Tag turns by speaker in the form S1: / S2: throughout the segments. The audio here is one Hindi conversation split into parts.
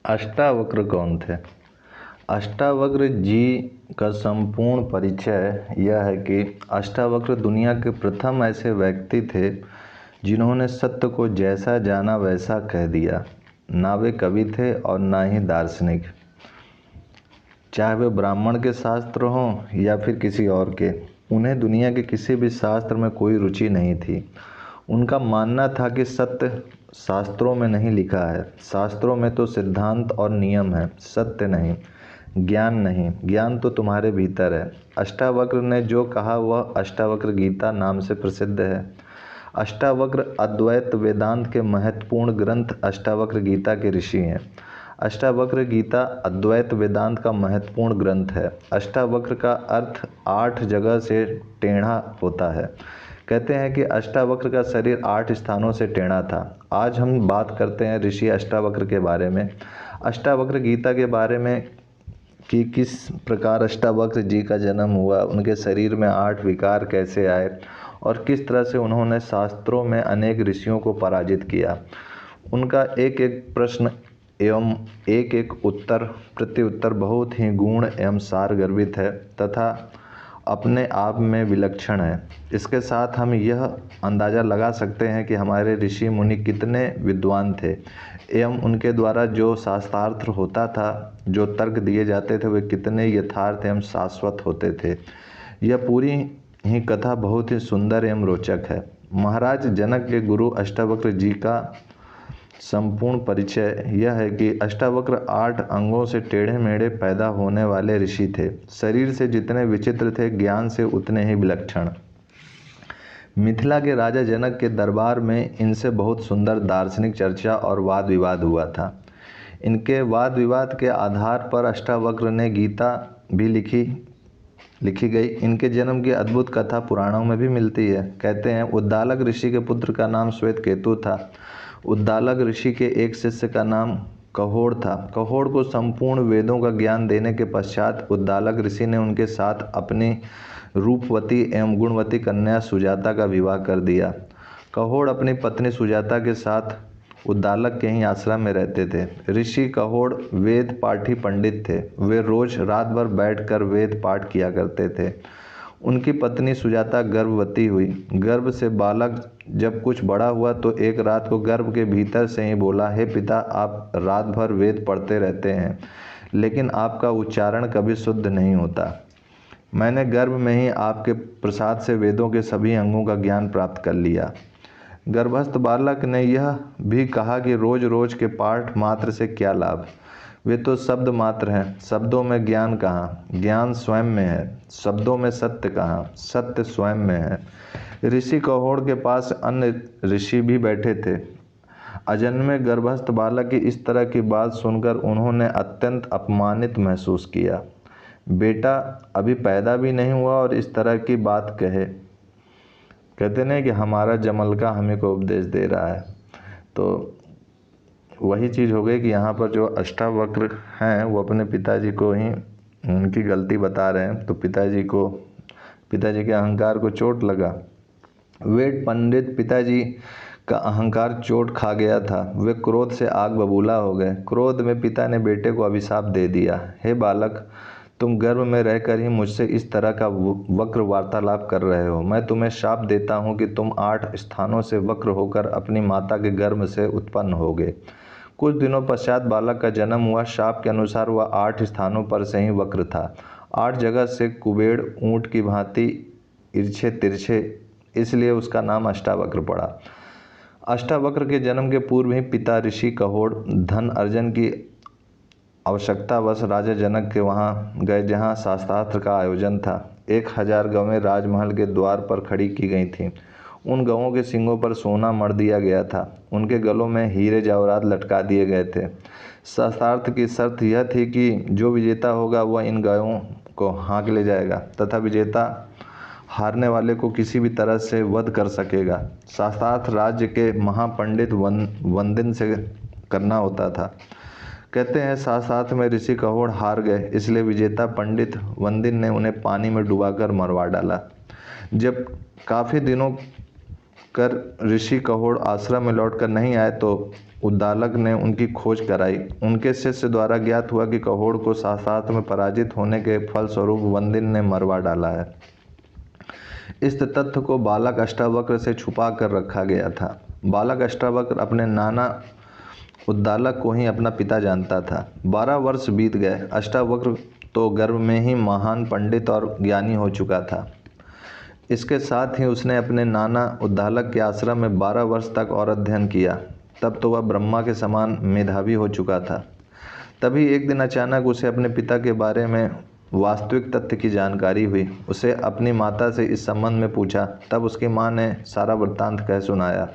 S1: अष्टावक्र कौन थे? अष्टावक्र जी का संपूर्ण परिचय यह है कि अष्टावक्र दुनिया के प्रथम ऐसे व्यक्ति थे जिन्होंने सत्य को जैसा जाना वैसा कह दिया। ना वे कवि थे और ना ही दार्शनिक, चाहे वे ब्राह्मण के शास्त्र हों या फिर किसी और के। उन्हें दुनिया के किसी भी शास्त्र में कोई रुचि नहीं थी। उनका मानना था कि सत्य शास्त्रों में नहीं लिखा है। शास्त्रों में तो सिद्धांत और नियम है, सत्य नहीं, ज्ञान नहीं। ज्ञान तो तुम्हारे भीतर है। अष्टावक्र ने जो कहा वह अष्टावक्र गीता नाम से प्रसिद्ध है। अष्टावक्र अद्वैत वेदांत के महत्वपूर्ण ग्रंथ अष्टावक्र गीता के ऋषि हैं। अष्टावक्र गीता अद्वैत वेदांत का महत्वपूर्ण ग्रंथ है। अष्टावक्र का अर्थ 8 जगह से टेढ़ा होता है। कहते हैं कि अष्टावक्र का शरीर 8 स्थानों से टेढ़ा था। आज हम बात करते हैं ऋषि अष्टावक्र के बारे में, अष्टावक्र गीता के बारे में कि किस प्रकार अष्टावक्र जी का जन्म हुआ, उनके शरीर में 8 विकार कैसे आए और किस तरह से उन्होंने शास्त्रों में अनेक ऋषियों को पराजित किया। उनका एक एक प्रश्न एवं एक एक उत्तर प्रत्युत्तर बहुत ही गूढ़ एवं सारगर्भित है तथा अपने आप में विलक्षण है। इसके साथ हम यह अंदाज़ा लगा सकते हैं कि हमारे ऋषि मुनि कितने विद्वान थे एवं उनके द्वारा जो शास्त्रार्थ होता था, जो तर्क दिए जाते थे, वे कितने यथार्थ एवं शाश्वत होते थे। यह पूरी ही कथा बहुत ही सुंदर एवं रोचक है। महाराज जनक के गुरु अष्टावक्र जी का संपूर्ण परिचय यह है कि अष्टावक्र 8 अंगों से टेढ़े मेढ़े पैदा होने वाले ऋषि थे। शरीर से जितने विचित्र थे, ज्ञान से उतने ही विलक्षण। मिथिला के राजा जनक के दरबार में इनसे बहुत सुंदर दार्शनिक चर्चा और वाद विवाद हुआ था। इनके वाद विवाद के आधार पर अष्टावक्र ने गीता भी लिखी गई। इनके जन्म की अद्भुत कथा पुराणों में भी मिलती है। कहते हैं उद्दालक ऋषि के पुत्र का नाम श्वेत केतु था। उद्दालक ऋषि के एक शिष्य का नाम कहोड़ था। कहोड़ को संपूर्ण वेदों का ज्ञान देने के पश्चात उद्दालक ऋषि ने उनके साथ अपनी रूपवती एवं गुणवती कन्या सुजाता का विवाह कर दिया। कहोड़ अपनी पत्नी सुजाता के साथ उद्दालक के ही आश्रम में रहते थे। ऋषि कहोड़ वेद पाठी पंडित थे। वे रोज रात भर बैठकर वेद पाठ किया करते थे। उनकी पत्नी सुजाता गर्भवती हुई। गर्भ से बालक जब कुछ बड़ा हुआ तो एक रात को गर्भ के भीतर से ही बोला, हे पिता, आप रात भर वेद पढ़ते रहते हैं लेकिन आपका उच्चारण कभी शुद्ध नहीं होता। मैंने गर्भ में ही आपके प्रसाद से वेदों के सभी अंगों का ज्ञान प्राप्त कर लिया। गर्भस्थ बालक ने यह भी कहा कि रोज रोज के पाठ मात्र से क्या लाभ, वे तो शब्द मात्र हैं। शब्दों में ज्ञान कहाँ, ज्ञान स्वयं में है। शब्दों में सत्य कहाँ, सत्य स्वयं में है। ऋषि कहोड़ के पास अन्य ऋषि भी बैठे थे। अजन्मे गर्भस्थ बालक की इस तरह की बात सुनकर उन्होंने अत्यंत अपमानित महसूस किया। बेटा अभी पैदा भी नहीं हुआ और इस तरह की बात कहे। कहते नहीं कि हमारा जमलका हमें को उपदेश दे रहा है। तो वही चीज़ हो गई कि यहाँ पर जो अष्टावक्र हैं वो अपने पिताजी को ही उनकी गलती बता रहे हैं। तो पिताजी के अहंकार को चोट लगा। वेद पंडित पिताजी का अहंकार चोट खा गया था। वे क्रोध से आग बबूला हो गए। क्रोध में पिता ने बेटे को अभिशाप दे दिया, हे बालक, तुम गर्भ में रहकर ही मुझसे इस तरह का वक्र वार्तालाप कर रहे हो। मैं तुम्हें शाप देता हूँ कि तुम 8 स्थानों से वक्र होकर अपनी माता के गर्भ से उत्पन्न होगे। कुछ दिनों पश्चात बालक का जन्म हुआ। शाप के अनुसार वह 8 स्थानों पर से ही वक्र था। 8 जगह से कुबेर ऊंट की भांति इर्छे तिरछे, इसलिए उसका नाम अष्टावक्र पड़ा। अष्टावक्र के जन्म के पूर्व ही पिता ऋषि कहोड़ धन अर्जन की आवश्यकतावश राजा जनक के वहाँ गए, जहाँ शास्त्रार्थ का आयोजन था। 1000 गवें राजमहल के द्वार पर खड़ी की गई थीं। उन गवों के सींगों पर सोना मढ़ दिया गया था। उनके गलों में हीरे जवाहरात लटका दिए गए थे। शास्त्रार्थ की शर्त यह थी कि जो विजेता होगा वह इन गवों को हाँक ले जाएगा तथा विजेता हारने वाले को किसी भी तरह से वध कर सकेगा। शास्त्रार्थ राज्य के महापंडित वंदिन से करना होता था। कहते हैं शास्त्रार्थ में ऋषि कहोड़ हार गए, इसलिए विजेता पंडित वंदिन ने उन्हें पानी में डुबाकर मरवा डाला। जब काफ़ी दिनों कर ऋषि कहोड़ आश्रम में लौटकर नहीं आए तो उद्दालक ने उनकी खोज कराई। उनके शिष्य द्वारा ज्ञात हुआ कि कहोड़ को शास्त्रार्थ में पराजित होने के फलस्वरूप वंदिन ने मरवा डाला है। इस तथ्य को बालक अष्टावक्र से छुपा कर रखा गया था। बालक अष्टावक्र अपने नाना उद्दालक को ही अपना पिता जानता था। 12 वर्ष बीत गए। अष्टावक्र तो गर्भ में ही महान पंडित और ज्ञानी हो चुका था। इसके साथ ही उसने अपने नाना उद्दालक के आश्रम में 12 वर्ष तक और अध्ययन किया। तब तो वह ब्रह्मा के समान मेधावी हो चुका था। तभी एक दिन अचानक उसे अपने पिता के बारे में वास्तविक तथ्य की जानकारी हुई। उसे अपनी माता से इस संबंध में पूछा। तब उसकी माँ ने सारा वृत्तांत कह सुनाया।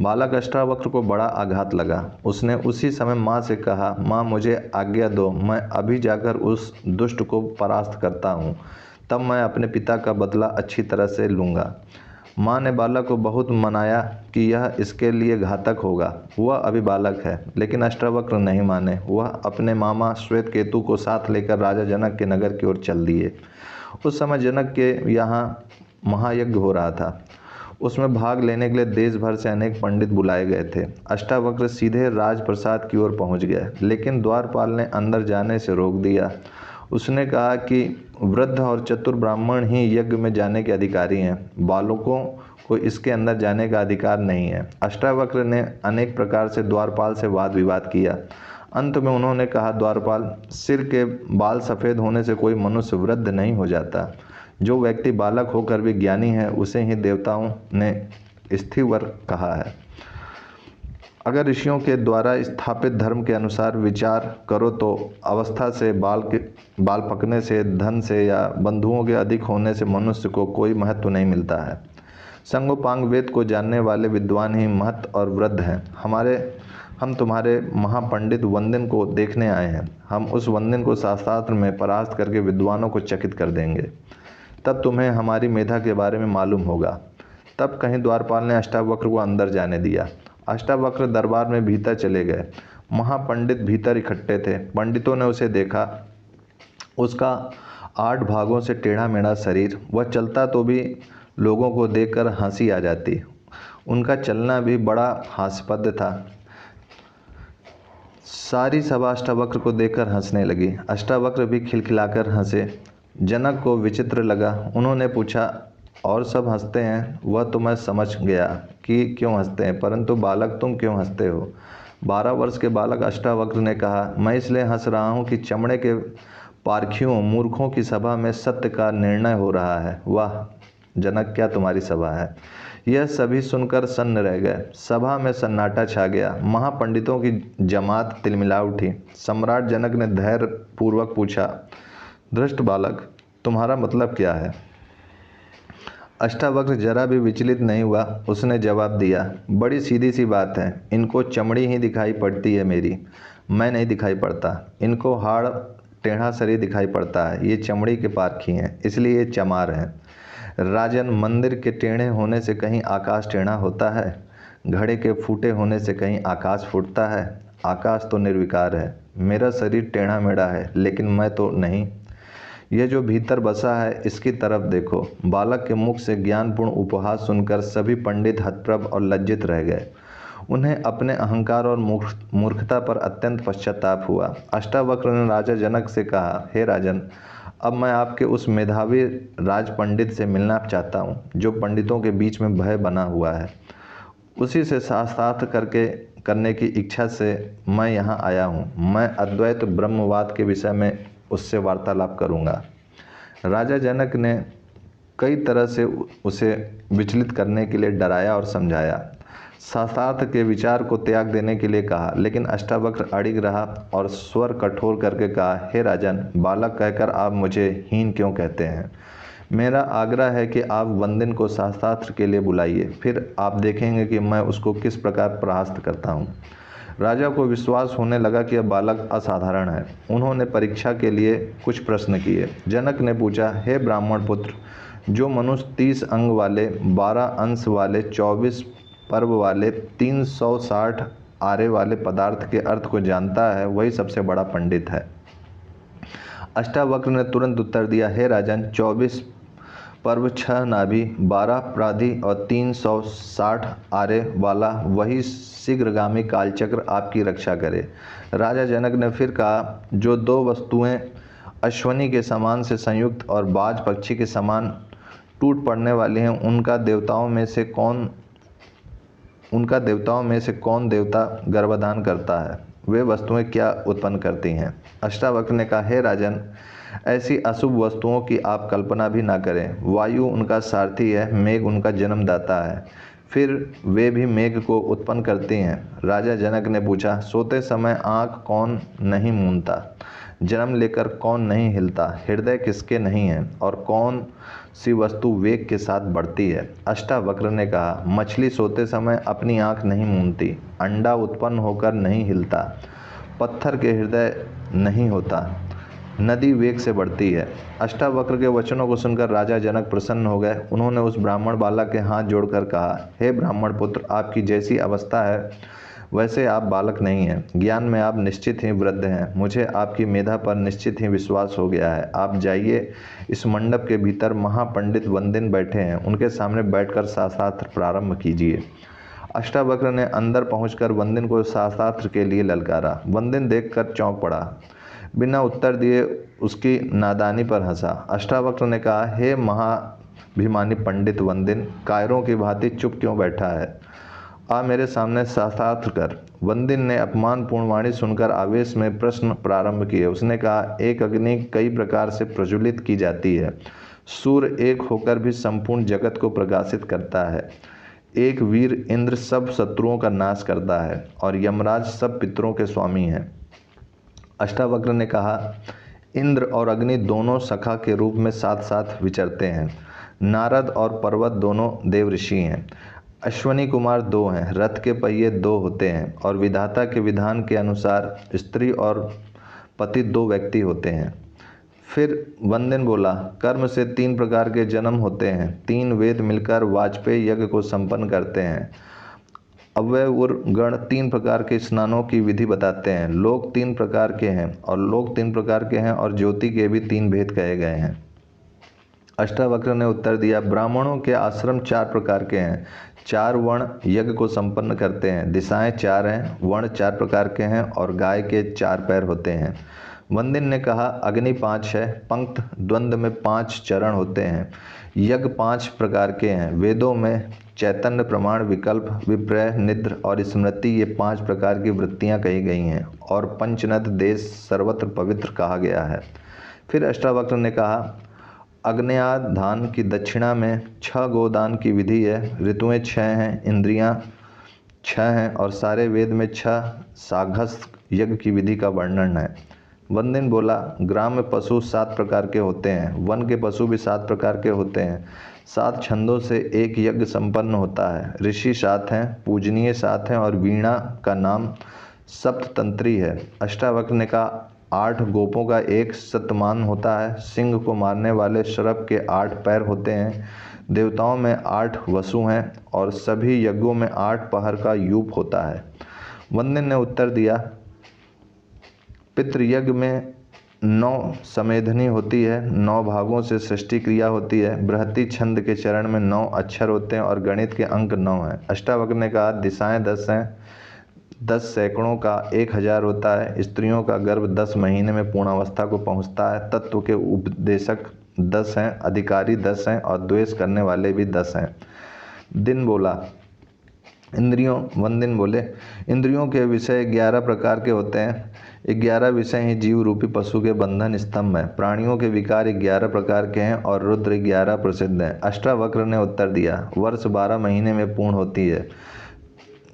S1: बालक अष्टावक्र को बड़ा आघात लगा। उसने उसी समय माँ से कहा, माँ मुझे आज्ञा दो, मैं अभी जाकर उस दुष्ट को परास्त करता हूँ, तब मैं अपने पिता का बदला अच्छी तरह से लूँगा। माँ ने बालक को बहुत मनाया कि यह इसके लिए घातक होगा। वह अभी बालक है, लेकिन अष्टावक्र नहीं माने। वह अपने मामा श्वेतकेतु को साथ लेकर राजा जनक के नगर की ओर चल दिए। उस समय जनक के यहाँ महायज्ञ हो रहा था। उसमें भाग लेने के लिए देश भर से अनेक पंडित बुलाए गए थे। अष्टावक्र सीधे राजप्रसाद की ओर पहुंच गए, लेकिन द्वारपाल ने अंदर जाने से रोक दिया। उसने कहा कि वृद्ध और चतुर ब्राह्मण ही यज्ञ में जाने के अधिकारी हैं, बालकों को इसके अंदर जाने का अधिकार नहीं है। अष्टावक्र ने अनेक प्रकार से द्वारपाल से वाद विवाद किया। अंत में उन्होंने कहा, द्वारपाल, सिर के बाल सफ़ेद होने से कोई मनुष्य वृद्ध नहीं हो जाता। जो व्यक्ति बालक होकर भी ज्ञानी है, उसे ही देवताओं ने स्थिवर कहा है। अगर ऋषियों के द्वारा स्थापित धर्म के अनुसार विचार करो तो अवस्था से, बाल पकने से, धन से या बंधुओं के अधिक होने से मनुष्य को कोई महत्व नहीं मिलता है। संगोपांग वेद को जानने वाले विद्वान ही महत और वृद्ध हैं। हम तुम्हारे महापंडित वंदिन को देखने आए हैं। हम उस वंदिन को शास्त्रार्थ में परास्त करके विद्वानों को चकित कर देंगे। तब तुम्हें हमारी मेधा के बारे में मालूम होगा। तब कहीं द्वारपाल ने अष्टावक्र को अंदर जाने दिया। अष्टावक्र दरबार में भीतर चले गए। महापंडित भीतर इकट्ठे थे। पंडितों ने उसे देखा। उसका 8 भागों से टेढ़ा मेढ़ा शरीर। वह चलता तो भी लोगों को देखकर हंसी आ जाती। उनका चलना भी बड़ा हास्यास्पद था। सारी सभा अष्टावक्र को देखकर हंसने लगी। अष्टावक्र भी खिलखिलाकर हंसे। जनक को विचित्र लगा। उन्होंने पूछा, और सब हंसते हैं? वह तो मैं समझ गया कि क्यों हंसते हैं, परंतु बालक तुम क्यों हंसते हो? 12 वर्ष के बालक अष्टावक्र ने कहा, मैं इसलिए हंस रहा हूँ कि चमड़े के पारखियों मूर्खों की सभा में सत्य का निर्णय हो रहा है। वाह जनक, क्या तुम्हारी सभा है। यह सभी सुनकर सन्न रह गए। सभा में सन्नाटा छा गया। महापंडितों की जमात तिलमिला उठी। सम्राट जनक ने धैर्य पूर्वक पूछा, धृष्ट बालक, तुम्हारा मतलब क्या है? अष्टावक्र जरा भी विचलित नहीं हुआ। उसने जवाब दिया, बड़ी सीधी सी बात है। इनको चमड़ी ही दिखाई पड़ती है मेरी, मैं नहीं दिखाई पड़ता। इनको हाड़ टेढ़ा शरीर दिखाई पड़ता है। ये चमड़ी के पारखी हैं, इसलिए ये चमार हैं। राजन, मंदिर के टेढ़े होने से कहीं आकाश टेढ़ा होता है? घड़े के फूटे होने से कहीं आकाश फूटता है? आकाश तो निर्विकार है। मेरा शरीर टेढ़ा मेढ़ा है, लेकिन मैं तो नहीं। यह जो भीतर बसा है, इसकी तरफ देखो। बालक के मुख से ज्ञानपूर्ण उपहास सुनकर सभी पंडित हतप्रभ और लज्जित रह गए। उन्हें अपने अहंकार और मूर्खता पर अत्यंत पश्चाताप हुआ। अष्टावक्र ने राजा जनक से कहा, हे राजन, अब मैं आपके उस मेधावी राज पंडित से मिलना चाहता हूँ जो पंडितों के बीच में भय बना हुआ है। उसी से शास्त्रार्थ करने की इच्छा से मैं यहाँ आया हूँ। मैं अद्वैत ब्रह्मवाद के विषय में उससे वार्तालाप करूँगा। राजा जनक ने कई तरह से उसे विचलित करने के लिए डराया और समझाया। शास्त्रार्थ के विचार को त्याग देने के लिए कहा, लेकिन अष्टावक्र अड़िग रहा और स्वर कठोर करके कहा, हे राजन, बालक कहकर आप मुझे हीन क्यों कहते हैं? मेरा आग्रह है कि आप वंदिन को शास्त्रार्थ के लिए बुलाइए, फिर आप देखेंगे कि मैं उसको किस प्रकार परास्त करता हूँ। राजा को विश्वास होने लगा कि यह बालक असाधारण है। उन्होंने परीक्षा के लिए कुछ प्रश्न किए। जनक ने पूछा, हे ब्राह्मण पुत्र, जो मनुष्य 30 अंग वाले, 12 अंश वाले, 24 पर्व वाले, 360 आरे वाले पदार्थ के अर्थ को जानता है, वही सबसे बड़ा पंडित है। अष्टावक्र ने तुरंत उत्तर दिया, हे राजन, 24 पर्व 6 नाभि 12 प्राधि और 360 आरे वाला वही शीघ्रगामी कालचक्र आपकी रक्षा करे। राजा जनक ने फिर कहा, जो 2 वस्तुएं अश्वनी के समान से संयुक्त और बाज पक्षी के समान टूट पड़ने वाली हैं, उनका देवताओं में से कौन देवता गर्भाधान करता है? वे वस्तुएं क्या उत्पन्न करती हैं? अष्टावक्र ने कहा, हे राजन, ऐसी अशुभ वस्तुओं की आप कल्पना भी ना करें। वायु उनका सारथी है, मेघ उनका जन्मदाता है, फिर वे भी मेघ को उत्पन्न करती हैं। राजा जनक ने पूछा, सोते समय आँख कौन नहीं मूंदता? जन्म लेकर कौन नहीं हिलता? हृदय किसके नहीं है? और कौन सी वस्तु वेग के साथ बढ़ती है? अष्टावक्र ने कहा, मछली सोते समय अपनी आँख नहीं मूंदती, अंडा उत्पन्न होकर नहीं हिलता, पत्थर के हृदय नहीं होता, नदी वेग से बढ़ती है। अष्टावक्र के वचनों को सुनकर राजा जनक प्रसन्न हो गए। उन्होंने उस ब्राह्मण बालक के हाथ जोड़कर कहा, हे ब्राह्मण पुत्र, आपकी जैसी अवस्था है वैसे आप बालक नहीं हैं। ज्ञान में आप निश्चित ही वृद्ध हैं। मुझे आपकी मेधा पर निश्चित ही विश्वास हो गया है। आप जाइए, इस मंडप के भीतर महापंडित वंदिन बैठे हैं, उनके सामने बैठकर शास्त्र प्रारंभ कीजिए। अष्टावक्र ने अंदर पहुंचकर वंदिन को शास्त्र के लिए ललकारा। वंदिन देखकर चौंक पड़ा, बिना उत्तर दिए उसकी नादानी पर हंसा। अष्टावक्र ने कहा, हे महाभिमानी पंडित वंदिन, कायरों की भांति चुप क्यों बैठा है? आ मेरे सामने शास्त्र कर। वंदिन ने अपमानपूर्ण वाणी सुनकर आवेश में प्रश्न प्रारंभ किए। उसने कहा, एक अग्नि कई प्रकार से प्रज्वलित की जाती है। सूर्य एक होकर भी संपूर्ण जगत को प्रकाशित करता है। एक वीर इंद्र सब शत्रुओं का नाश करता है और यमराज सब पितरों के स्वामी हैं। अष्टावक्र ने कहा, इंद्र और अग्नि दोनों सखा के रूप में साथ साथ विचरते हैं। नारद और पर्वत दोनों देव ऋषि हैं। अश्वनी कुमार 2 हैं, रथ के पहिए 2 होते हैं और विधाता के विधान के अनुसार स्त्री और पति 2 व्यक्ति होते हैं। फिर वंदिन बोला, कर्म से 3 प्रकार के जन्म होते हैं। 3 वेद मिलकर वाजपेयी यज्ञ को संपन्न करते हैं। अव्यय गण 3 प्रकार के स्नानों की विधि बताते हैं। लोक 3 प्रकार के हैं और ज्योति के भी 3 भेद कहे गए हैं। अष्टावक्र ने उत्तर दिया, ब्राह्मणों के आश्रम 4 प्रकार के हैं। 4 वर्ण यज्ञ को संपन्न करते हैं। दिशाएं 4 हैं, वर्ण 4 प्रकार के हैं और गाय के 4 पैर होते हैं। वंदिन ने कहा, अग्नि 5 है, पंक्त द्वंद्व में 5 चरण होते हैं। यज्ञ 5 प्रकार के हैं। वेदों में चैतन्य, प्रमाण, विकल्प, विप्रय, निद्र और स्मृति, ये 5 प्रकार की वृत्तियां कही गई हैं और पंचनद देश सर्वत्र पवित्र कहा गया है। फिर अष्टावक्र ने कहा, अग्न्याधान की दक्षिणा में 6 गोदान की विधि है। ऋतुएं 6 हैं, इंद्रियां 6 हैं और सारे वेद में 6 साघस यज्ञ की विधि का वर्णन है। वंदिन बोला, ग्राम में पशु 7 प्रकार के होते हैं। वन के पशु भी 7 प्रकार के होते हैं। 7 छंदों से एक यज्ञ संपन्न होता है। ऋषि 7 हैं, पूजनीय 7 हैं और वीणा का नाम सप्ततंत्री है। अष्टावक्र ने कहा, 8 गोपों का एक शतमान होता है। सिंह को मारने वाले सर्प के 8 पैर होते हैं। देवताओं में 8 वसु हैं और सभी यज्ञों में 8 पहर का यूप होता है। वंदिन ने उत्तर दिया, पितृयज्ञ में 9 समेधनी होती है, 9 भागों से सृष्टि क्रिया होती है। बृहति छंद के चरण में 9 अक्षर होते हैं और गणित के अंक 9 हैं। अष्टावक्र ने कहा, दिशाएं 10 हैं। 10 सैकड़ों का 1000 होता है। स्त्रियों का गर्भ 10 महीने में पूर्णावस्था को पहुंचता है। तत्व के उपदेशक 10 हैं, अधिकारी 10 हैं और द्वेष करने वाले भी 10 हैं। वंदिन बोले, इंद्रियों के विषय 11 प्रकार के होते हैं। 11 विषय ही जीव रूपी पशु के बंधन स्तंभ है। प्राणियों के विकार 11 प्रकार के हैं और रुद्र 11 प्रसिद्ध हैं। अष्टावक्र ने उत्तर दिया, वर्ष 12 महीने में पूर्ण होती है।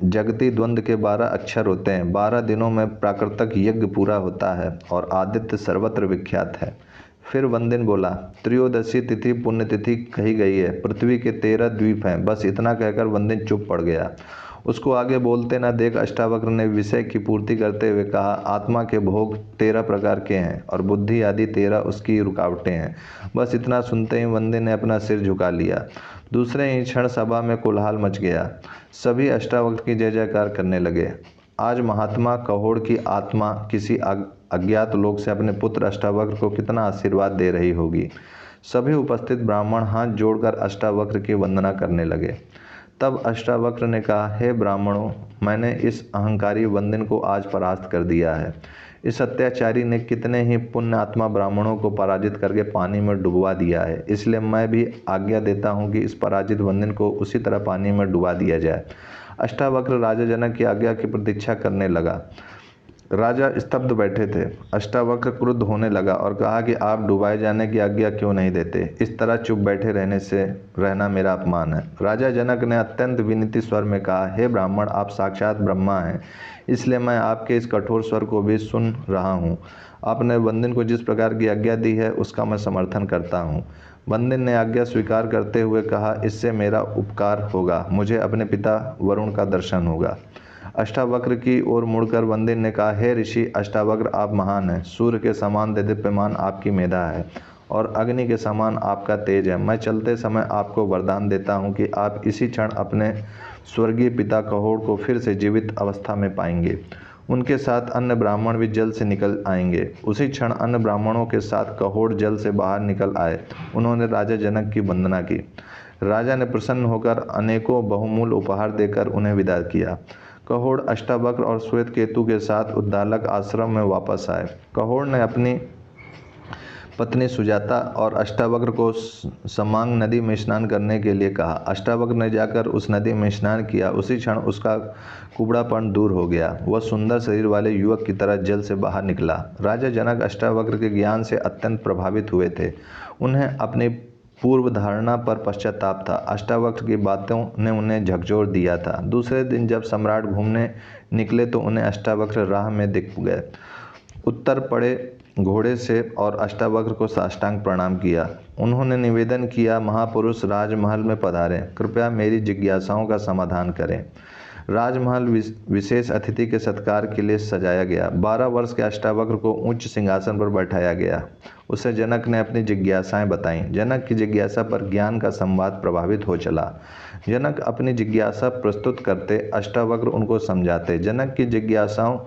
S1: जगती द्वंद्व के 12 अक्षर होते हैं। 12 दिनों में प्राकृतिक यज्ञ पूरा होता है और आदित्य सर्वत्र विख्यात है। फिर वंदिन बोला, त्रयोदशी तिथि पुण्यतिथि कही गई है। पृथ्वी के 13 द्वीप हैं। बस इतना कहकर वंदिन चुप पड़ गया। उसको आगे बोलते न देख अष्टावक्र ने विषय की पूर्ति करते हुए कहा, आत्मा के भोग 13 प्रकार के हैं और बुद्धि आदि 13 उसकी रुकावटें हैं। बस इतना सुनते ही वंदिन ने अपना सिर झुका लिया। दूसरे ही क्षण सभा में कोलाहल मच गया। सभी अष्टावक्र की जय जयकार करने लगे। आज महात्मा कहोड़ की आत्मा किसी अज्ञात लोक से अपने पुत्र अष्टावक्र को कितना आशीर्वाद दे रही होगी। सभी उपस्थित ब्राह्मण हाथ जोड़कर अष्टावक्र की वंदना करने लगे। तब अष्टावक्र ने कहा, हे ब्राह्मणों, मैंने इस अहंकारी वंदन को आज परास्त कर दिया है। इस अत्याचारी ने कितने ही पुण्यात्मा ब्राह्मणों को पराजित करके पानी में डुबवा दिया है, इसलिए मैं भी आज्ञा देता हूँ कि इस पराजित वंदन को उसी तरह पानी में डुबा दिया जाए। अष्टावक्र राजा जनक की आज्ञा की प्रतीक्षा करने लगा। राजा स्तब्ध बैठे थे। अष्टावक्र क्रुद्ध होने लगा और कहा कि आप डुबाए जाने की आज्ञा क्यों नहीं देते? इस तरह चुप बैठे रहना मेरा अपमान है। राजा जनक ने अत्यंत विनीत स्वर में कहा, हे ब्राह्मण, आप साक्षात ब्रह्मा हैं, इसलिए मैं आपके इस कठोर स्वर को भी सुन रहा हूँ। आपने वंदन को जिस प्रकार की आज्ञा दी है उसका मैं समर्थन करता हूँ। वंदन ने आज्ञा स्वीकार करते हुए कहा, इससे मेरा उपकार होगा, मुझे अपने पिता वरुण का दर्शन होगा। अष्टावक्र की ओर मुड़कर वंदन ने कहा, हे ऋषि अष्टावक्र, आप महान हैं। सूर्य के समान देदीप्यमान आपकी मेधा है और अग्नि के समान आपका तेज है। मैं चलते समय आपको वरदान देता हूँ कि आप इसी क्षण अपने स्वर्गीय पिता कहोड़ को फिर से जीवित अवस्था में पाएंगे। उनके साथ अन्य ब्राह्मण भी जल से निकल आएंगे। उसी क्षण अन्य ब्राह्मणों के साथ कहोड़ जल से बाहर निकल आए। उन्होंने राजा जनक की वंदना की। राजा ने प्रसन्न होकर अनेकों बहुमूल्य उपहार देकर उन्हें विदा किया। कहोड़ अष्टावक्र और श्वेत केतु के साथ उद्दालक आश्रम में वापस आए। कहोड़ ने अपनी पत्नी सुजाता और अष्टावक्र को समांग नदी में स्नान करने के लिए कहा। अष्टावक्र ने जाकर उस नदी में स्नान किया। उसी क्षण उसका कुबड़ापन दूर हो गया। वह सुंदर शरीर वाले युवक की तरह जल से बाहर निकला। राजा जनक अष्टावक्र के ज्ञान से अत्यंत प्रभावित हुए थे। उन्हें अपनी पूर्व धारणा पर पश्चाताप था। अष्टावक्र की बातों ने उन्हें झकझोर दिया था। दूसरे दिन जब सम्राट घूमने निकले तो उन्हें अष्टावक्र राह में दिख गए। उत्तर पड़े घोड़े से और अष्टावक्र को साष्टांग प्रणाम किया। उन्होंने निवेदन किया, महापुरुष राजमहल में पधारें, कृपया मेरी जिज्ञासाओं का समाधान करें। राजमहल विशेष अतिथि के सत्कार के लिए सजाया गया। 12 वर्ष के अष्टावक्र को उच्च सिंहासन पर बैठाया गया। उसे जनक ने अपनी जिज्ञासाएं बताईं। जनक की जिज्ञासा पर ज्ञान का संवाद प्रभावित हो चला। जनक अपनी जिज्ञासा प्रस्तुत करते, अष्टावक्र उनको समझाते। जनक की जिज्ञासाओं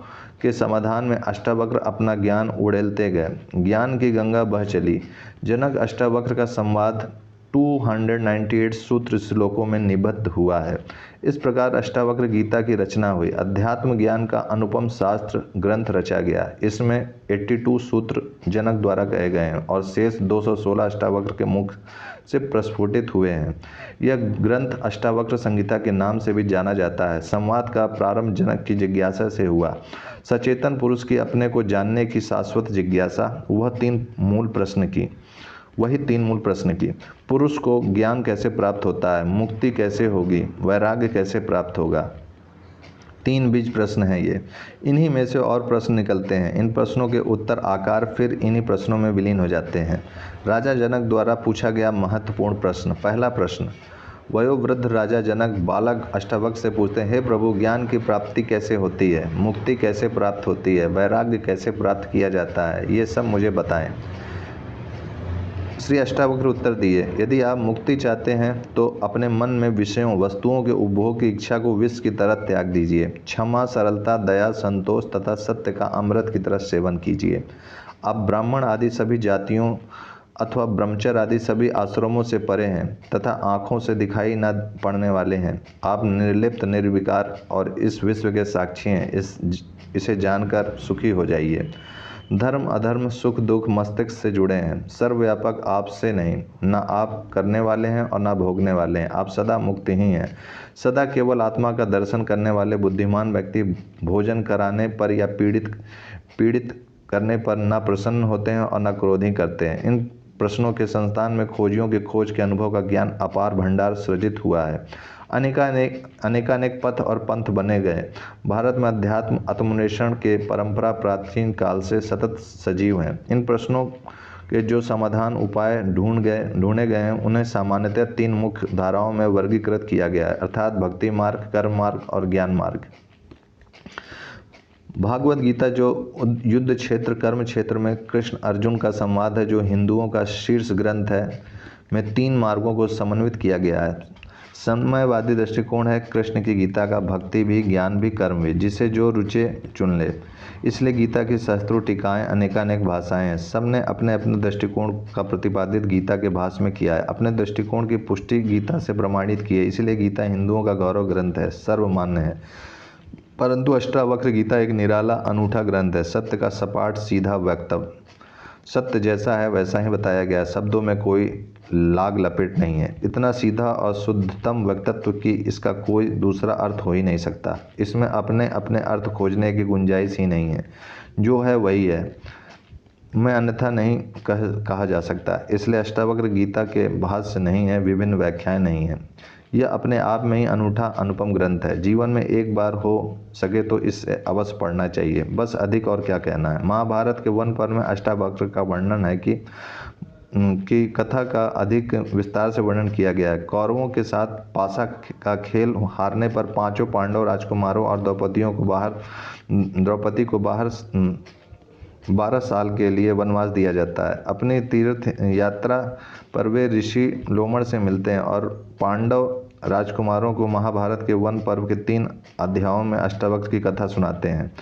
S1: के समाधान में अष्टावक्र अपना ज्ञान उड़ेलते गए। ज्ञान की गंगा बह चली। जनक अष्टावक्र का संवाद 298 सूत्र श्लोकों में निबद्ध हुआ है। इस प्रकार अष्टावक्र गीता की रचना हुई। अध्यात्म ज्ञान का अनुपम शास्त्र ग्रंथ रचा गया। इसमें 82 सूत्र जनक द्वारा कहे गए हैं और शेष 216 अष्टावक्र के मुख से प्रस्फुटित हुए हैं। यह ग्रंथ अष्टावक्र संहिता के नाम से भी जाना जाता है। संवाद का प्रारंभ जनक की जिज्ञासा से हुआ। सचेतन पुरुष की अपने को जानने की शाश्वत जिज्ञासा, वही तीन मूल प्रश्न की। पुरुष को ज्ञान कैसे प्राप्त होता है, मुक्ति कैसे होगी, वैराग्य कैसे प्राप्त होगा। 3 बीज प्रश्न हैं ये। इन्हीं में से और प्रश्न निकलते हैं। इन प्रश्नों के उत्तर आकार फिर इन्हीं प्रश्नों में विलीन हो जाते हैं। राजा जनक द्वारा पूछा गया महत्वपूर्ण प्रश्न। पहला प्रश्न। वयोवृद्ध राजा जनक बालक अष्टावक्र से पूछते हैं, हे प्रभु, ज्ञान की प्राप्ति कैसे होती है, मुक्ति कैसे प्राप्त होती है, वैराग्य कैसे प्राप्त किया जाता है, ये सब मुझे बताएं। श्री अष्टावक्र उत्तर दिए, यदि आप मुक्ति चाहते हैं तो अपने मन में विषयों वस्तुओं के उपभोग की इच्छा को विष की तरह त्याग दीजिए। क्षमा, सरलता, दया, संतोष तथा सत्य का अमृत की तरह सेवन कीजिए। आप ब्राह्मण आदि सभी जातियों अथवा ब्रह्मचर्य आदि सभी आश्रमों से परे हैं तथा आँखों से दिखाई न पड़ने वाले हैं। आप निर्लिप्त, निर्विकार और इस विश्व के साक्षी हैं। इसे जानकर सुखी हो जाइए। धर्म अधर्म सुख दुख मस्तिष्क से जुड़े हैं। सर्वव्यापक आपसे नहीं, न आप करने वाले हैं और न भोगने वाले हैं। आप सदा मुक्त ही हैं। सदा केवल आत्मा का दर्शन करने वाले बुद्धिमान व्यक्ति भोजन कराने पर या पीड़ित करने पर न प्रसन्न होते हैं और न क्रोध ही करते हैं। इन प्रश्नों के संस्थान में खोजियों की खोज के अनुभव का ज्ञान अपार भंडार सृजित हुआ है। अनेकानेक पथ और पंथ बने गए। भारत में अध्यात्म आत्मन्वेषण के परंपरा प्राचीन काल से सतत सजीव हैं। इन प्रश्नों के जो समाधान उपाय ढूंढे गए हैं उन्हें सामान्यतः 3 मुख्य धाराओं में वर्गीकृत किया गया है, अर्थात भक्ति मार्ग, कर्म मार्ग और ज्ञान मार्ग। भागवत गीता जो युद्ध क्षेत्र कर्म क्षेत्र में कृष्ण अर्जुन का संवाद है, जो हिंदुओं का शीर्ष ग्रंथ है, में 3 मार्गों को समन्वित किया गया है। समयवादी दृष्टिकोण है कृष्ण की गीता का, भक्ति भी, ज्ञान भी, कर्म भी, जिसे जो रुचे चुन ले। इसलिए गीता की सहस्त्रों टीकाएं, अनेकानेक भाषाएं हैं। सब ने अपने अपने दृष्टिकोण का प्रतिपादित गीता के भाष्य में किया है, अपने दृष्टिकोण की पुष्टि गीता से प्रमाणित की है। इसलिए गीता हिंदुओं का गौरव ग्रंथ है, सर्वमान्य है। परंतु अष्टावक्र गीता एक निराला अनूठा ग्रंथ है, सत्य का सपाट सीधा वक्तव्य। सत्य जैसा है वैसा ही बताया गया है, शब्दों में कोई लाग लपेट नहीं है। इतना सीधा और शुद्धतम वक्तव्य कि इसका कोई दूसरा अर्थ हो ही नहीं सकता। इसमें अपने अपने अर्थ खोजने की गुंजाइश ही नहीं है, जो है वही है, मैं अन्यथा नहीं कहा जा सकता। इसलिए अष्टावक्र गीता के भाष्य नहीं है, विभिन्न व्याख्याएं नहीं है। यह अपने आप में ही अनूठा अनुपम ग्रंथ है। जीवन में एक बार हो सके तो इसे अवश्य पढ़ना चाहिए। बस अधिक और क्या कहना है। महाभारत के वन पर्व में अष्टावक्र का वर्णन है कि कथा का अधिक विस्तार से वर्णन किया गया है। कौरवों के साथ पासा का खेल हारने पर पांचों पांडव राजकुमारों और द्रौपदी को बाहर 12 साल के लिए वनवास दिया जाता है। अपनी तीर्थ यात्रा पर वे ऋषि लोमड़ से मिलते हैं और पांडव राजकुमारों को महाभारत के वन पर्व के 3 अध्यायों में अष्टावक्र की कथा सुनाते हैं।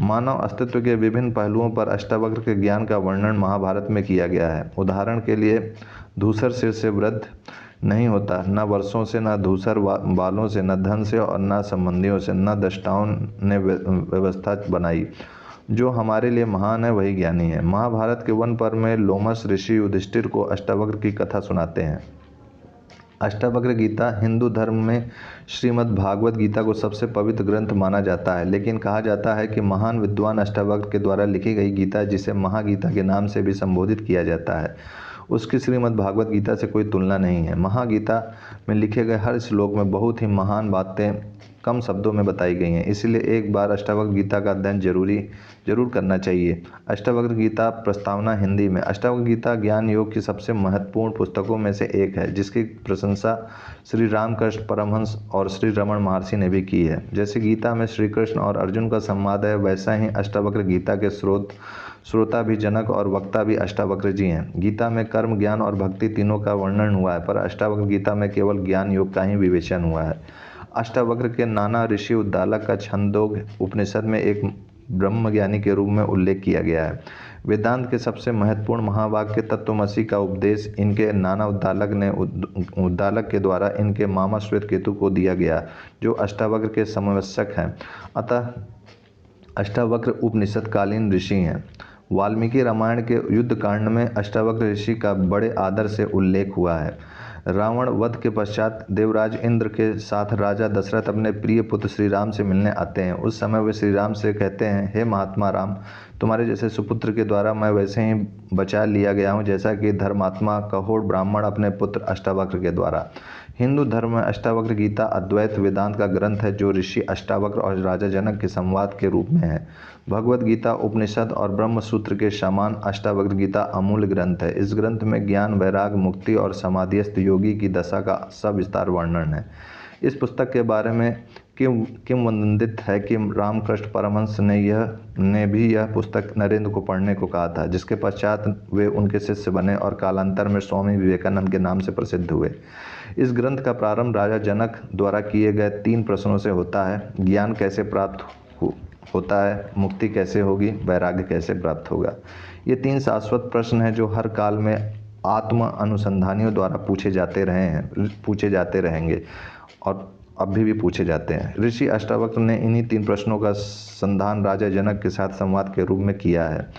S1: मानव अस्तित्व के विभिन्न पहलुओं पर अष्टावक्र के ज्ञान का वर्णन महाभारत में किया गया है। उदाहरण के लिए, धूसर सिर से वृद्ध नहीं होता, न वर्षों से, न धूसर बालों से, न धन से और न संबंधियों से, न दृष्टाओं ने व्यवस्था बनाई। जो हमारे लिए महान है वही ज्ञानी है। महाभारत के वन पर्व में लोमस ऋषि युधिष्ठिर को अष्टावक्र की कथा सुनाते हैं। अष्टावक्र गीता हिंदू धर्म में श्रीमद् भागवत गीता को सबसे पवित्र ग्रंथ माना जाता है, लेकिन कहा जाता है कि महान विद्वान अष्टावक्र के द्वारा लिखी गई गीता, जिसे महागीता के नाम से भी संबोधित किया जाता है, उसकी श्रीमद् भागवत गीता से कोई तुलना नहीं है। महागीता में लिखे गए हर श्लोक में बहुत ही महान बातें कम शब्दों में बताई गई हैं। इसलिए एक बार अष्टावक्र गीता का अध्ययन जरूर करना चाहिए। अष्टावक्र गीता प्रस्तावना हिंदी में। अष्टावक्र गीता ज्ञान योग की सबसे महत्वपूर्ण पुस्तकों में से एक है, जिसकी प्रशंसा श्री रामकृष्ण परमहंस और श्री रमण महर्षि ने भी की है। जैसे गीता में श्री कृष्ण और अर्जुन का संवाद है, वैसा ही अष्टावक्र गीता के श्रोता भी जनक और वक्ता भी अष्टावक्र जी हैं। गीता में कर्म, ज्ञान और भक्ति तीनों का वर्णन हुआ है, पर अष्टावक्र गीता में केवल ज्ञान योग का ही विवेचन हुआ है। अष्टावक्र के नाना ऋषि उद्दालक का छंदोग उपनिषद में एक ब्रह्मज्ञानी के रूप में उल्लेख किया गया है। वेदांत के सबसे महत्वपूर्ण महावाक्य तत्वमसि का उपदेश इनके नाना उद्दालक के द्वारा इनके मामा श्वेत केतु को दिया गया, जो अष्टावक्र के समवयस्क हैं। अतः अष्टावक्र उपनिषद कालीन ऋषि हैं। वाल्मीकि रामायण के युद्ध कांड में अष्टावक्र ऋषि का बड़े आदर से उल्लेख हुआ है। रावण वध के पश्चात देवराज इंद्र के साथ राजा दशरथ अपने प्रिय पुत्र श्री राम से मिलने आते हैं। उस समय वे श्री राम से कहते हैं, हे महात्मा राम, तुम्हारे जैसे सुपुत्र के द्वारा मैं वैसे ही बचा लिया गया हूँ, जैसा कि धर्मात्मा कहोड़ ब्राह्मण अपने पुत्र अष्टावक्र के द्वारा। हिंदू धर्म में अष्टावक्र गीता अद्वैत वेदांत का ग्रंथ है, जो ऋषि अष्टावक्र और राजा जनक के संवाद के रूप में है। भगवद गीता, उपनिषद और ब्रह्म सूत्र के समान अष्टावक्र गीता अमूल्य ग्रंथ है। इस ग्रंथ में ज्ञान, वैराग, मुक्ति और समाधिस्थ योगी की दशा का सविस्तार वर्णन है। इस पुस्तक के बारे में किंवदंती है कि रामकृष्ण परमहंस ने भी यह पुस्तक नरेंद्र को पढ़ने को कहा था, जिसके पश्चात वे उनके शिष्य बने और कालांतर में स्वामी विवेकानंद के नाम से प्रसिद्ध हुए। इस ग्रंथ का प्रारंभ राजा जनक द्वारा किए गए 3 प्रश्नों से होता है। ज्ञान कैसे प्राप्त होता है, मुक्ति कैसे होगी, वैराग्य कैसे प्राप्त होगा। ये 3 शाश्वत प्रश्न हैं जो हर काल में आत्म अनुसंधानियों द्वारा पूछे जाते रहेंगे और अभी भी पूछे जाते हैं। ऋषि अष्टावक्र ने इन्हीं 3 प्रश्नों का संधान राजा जनक के साथ संवाद के रूप में किया है,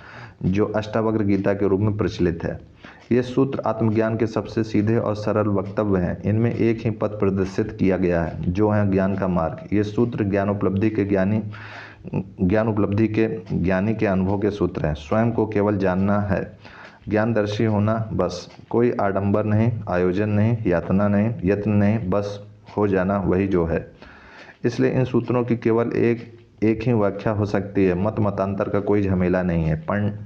S1: जो अष्टावक्र गीता के रूप में प्रचलित है। ये सूत्र आत्मज्ञान के सबसे सीधे और सरल वक्तव्य हैं। इनमें एक ही पद प्रदर्शित किया गया है, जो है ज्ञान का मार्ग। ये सूत्र ज्ञानोपलब्धि के ज्ञानी के अनुभव के सूत्र हैं। स्वयं को केवल जानना है, ज्ञानदर्शी होना, बस। कोई आडंबर नहीं, आयोजन नहीं, यातना नहीं, यत्न नहीं, बस हो जाना वही जो है। इसलिए इन सूत्रों की केवल एक ही व्याख्या हो सकती है। मतांतर का कोई झमेला नहीं है।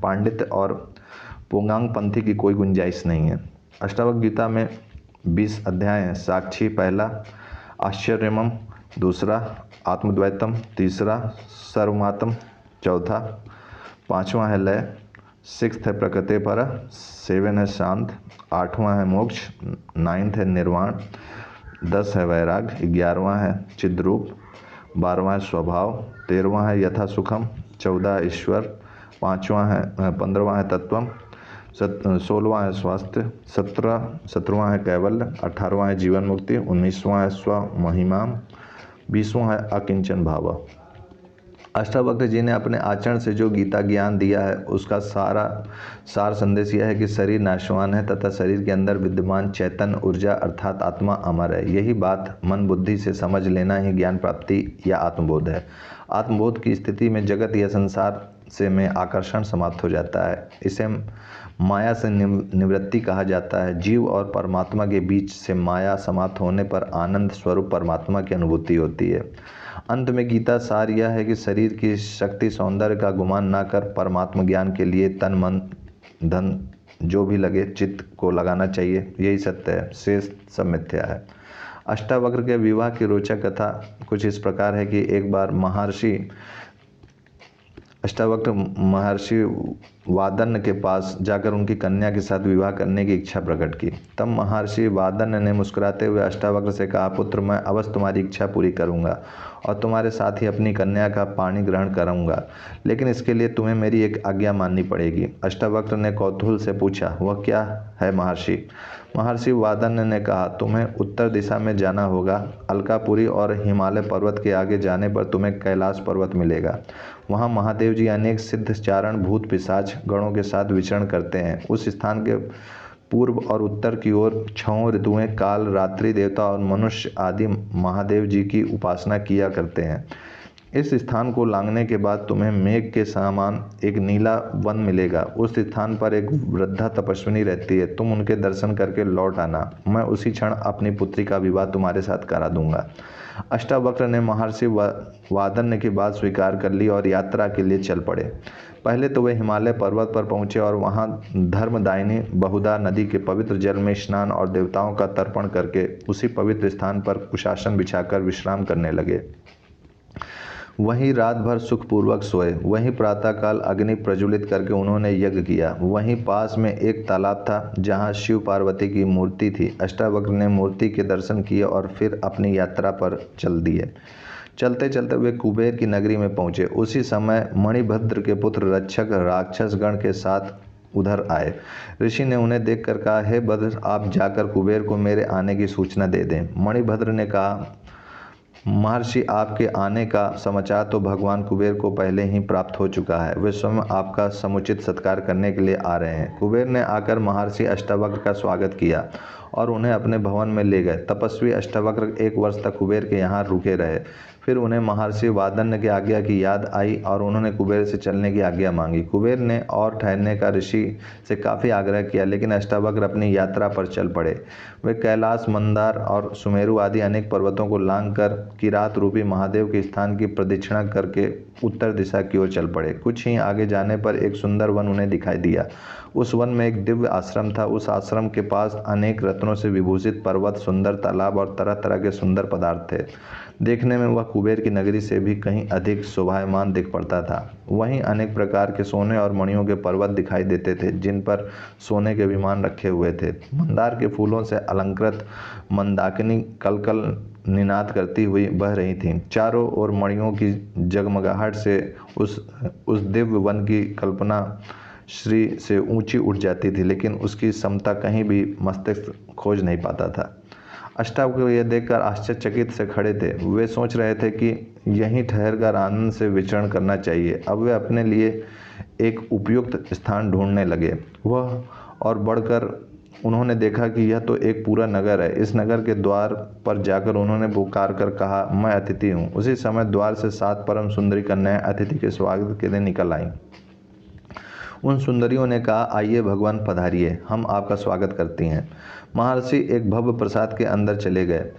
S1: पांडित्य और पूर्णांग पंथी की कोई गुंजाइश नहीं है। अष्टावक्र गीता में 20 अध्याय हैं। साक्षी पहला, आश्चर्यमम दूसरा, आत्मद्वैतम तीसरा, सर्वमात्म चौथा, 5वां है लय, 6th है प्रकृति पर, 7 है शांत, 8वां है मोक्ष, 9th है निर्वाण, 10 है वैराग, 11वां है चिद्रूप, 12वां है स्वभाव, 13वां है यथा सुखम, 14 ईश्वर, 15वां है तत्वम, 16वां है स्वास्थ्य, 17वां है कैवल्य, 18वां है जीवन मुक्ति, 19वां है स्व महिमाम, 20वां है अकिंचन भाव। अष्टावक्र जी ने अपने आचरण से जो गीता ज्ञान दिया है उसका सार संदेश यह है कि शरीर नाशवान है तथा शरीर के अंदर विद्यमान चैतन्य ऊर्जा अर्थात आत्मा अमर है। यही बात मन बुद्धि से समझ लेना ही ज्ञान प्राप्ति या आत्मबोध है। आत्मबोध की स्थिति में जगत या संसार से में आकर्षण समाप्त हो जाता है। इसे माया से निवृत्ति कहा जाता है। जीव और परमात्मा के बीच से माया समाप्त होने पर आनंद स्वरूप परमात्मा की अनुभूति होती है। अंत में गीता सार यह है कि शरीर की शक्ति सौंदर्य का गुमान न कर परमात्मा ज्ञान के लिए तन मन धन जो भी लगे चित्त को लगाना चाहिए। यही सत्य है, शेष सब मिथ्या है। अष्टावक्र के विवाह की रोचक कथा कुछ इस प्रकार है कि एक बार अष्टावक्र महर्षि वादन के पास जाकर उनकी कन्या के साथ विवाह करने की इच्छा प्रकट की। तब महर्षि वादन ने मुस्कुराते हुए अष्टावक्र से कहा, पुत्र मैं अवश्य तुम्हारी इच्छा पूरी करूंगा और तुम्हारे साथ ही अपनी कन्या का पाणी ग्रहण करूंगा, लेकिन इसके लिए तुम्हें मेरी एक आज्ञा माननी पड़ेगी। अष्टावक्र ने कौतूहल से पूछा, वह क्या है महर्षि? महर्षि वादन ने कहा, तुम्हें उत्तर दिशा में जाना होगा। अलकापुरी और हिमालय पर्वत के आगे जाने पर तुम्हें कैलाश पर्वत मिलेगा। वहाँ महादेव जी अनेक सिद्ध चारण भूत पिशाच गणों के साथ विचरण करते हैं। उस स्थान के पूर्व और उत्तर की ओर 6 ऋतुएं काल रात्रि देवता और मनुष्य आदि महादेव जी की उपासना किया करते हैं। इस स्थान को लांघने के बाद तुम्हें मेघ के समान एक नीला वन मिलेगा। उस स्थान पर एक वृद्धा तपस्विनी रहती है। तुम उनके दर्शन करके लौट आना। मैं उसी क्षण अपनी पुत्री का विवाह तुम्हारे साथ करा दूंगा। अष्टावक्र ने महर्षि वादन की बात स्वीकार कर ली और यात्रा के लिए चल पड़े। पहले तो वे हिमालय पर्वत पर पहुंचे और वहां धर्मदायिनी बहुधा नदी के पवित्र जल में स्नान और देवताओं का तर्पण करके उसी पवित्र स्थान पर कुशासन बिछाकर विश्राम करने लगे। वहीं रात भर सुखपूर्वक सोए। वहीं प्रातःकाल अग्नि प्रज्वलित करके उन्होंने यज्ञ किया। वहीं पास में एक तालाब था जहां शिव पार्वती की मूर्ति थी। अष्टावक्र ने मूर्ति के दर्शन किए और फिर अपनी यात्रा पर चल दिए। चलते चलते वे कुबेर की नगरी में पहुंचे। उसी समय मणिभद्र के पुत्र रक्षक राक्षस गण के साथ उधर आए। ऋषि ने उन्हें देखकर कहा, हे भद्र, आप जाकर कुबेर को मेरे आने की सूचना दे दें। मणिभद्र ने कहा, महर्षि, आपके आने का समाचार तो भगवान कुबेर को पहले ही प्राप्त हो चुका है। वे स्वयं आपका समुचित सत्कार करने के लिए आ रहे हैं। कुबेर ने आकर महर्षि अष्टावक्र का स्वागत किया और उन्हें अपने भवन में ले गए। तपस्वी अष्टावक्र 1 वर्ष तक कुबेर के यहाँ रुके रहे। फिर उन्हें महर्षि वादन की आज्ञा की याद आई और उन्होंने कुबेर से चलने की आज्ञा मांगी। कुबेर ने और ठहरने का ऋषि से काफ़ी आग्रह किया, लेकिन अष्टावक्र अपनी यात्रा पर चल पड़े। वे कैलाश, मंदार और सुमेरु आदि अनेक पर्वतों को लांघकर किरात रूपी महादेव के स्थान की प्रदक्षिणा करके उत्तर दिशा की ओर चल पड़े। कुछ ही आगे जाने पर एक सुंदर वन उन्हें दिखाई दिया। उस वन में एक दिव्य आश्रम था। उस आश्रम के पास अनेक रत्नों से विभूषित पर्वत, सुंदर तालाब और तरह तरह के सुंदर पदार्थ थे। देखने में वह कुबेर की नगरी से भी कहीं अधिक शोभायमान दिख पड़ता था। वहीं अनेक प्रकार के सोने और मणियों के पर्वत दिखाई देते थे, जिन पर सोने के विमान रखे हुए थे। मंदार के फूलों से अलंकृत मंदाकिनी कलकल निनाद करती हुई बह रही थीं। चारों ओर मणियों की जगमगाहट से उस दिव्य वन की कल्पना श्री से ऊंची उठ जाती थी, लेकिन उसकी समता कहीं भी मस्तिष्क खोज नहीं पाता था। अष्टावक्र यह देखकर आश्चर्यचकित से खड़े थे। वे सोच रहे थे कि यहीं ठहरकर आनंद से विचरण करना चाहिए। अब वे अपने लिए एक उपयुक्त स्थान ढूंढने लगे। वह और बढ़कर उन्होंने देखा कि यह तो एक पूरा नगर है। इस नगर के द्वार पर जाकर उन्होंने पुकार कर कहा, मैं अतिथि हूँ। उसी समय द्वार से 7 परम सुंदरी कन्याएं अतिथि के स्वागत के लिए निकल आईं। उन सुंदरियों ने कहा, आइए भगवान पधारिए, हम आपका स्वागत करती हैं। महर्षि एक भव्य प्रसाद के अंदर चले गए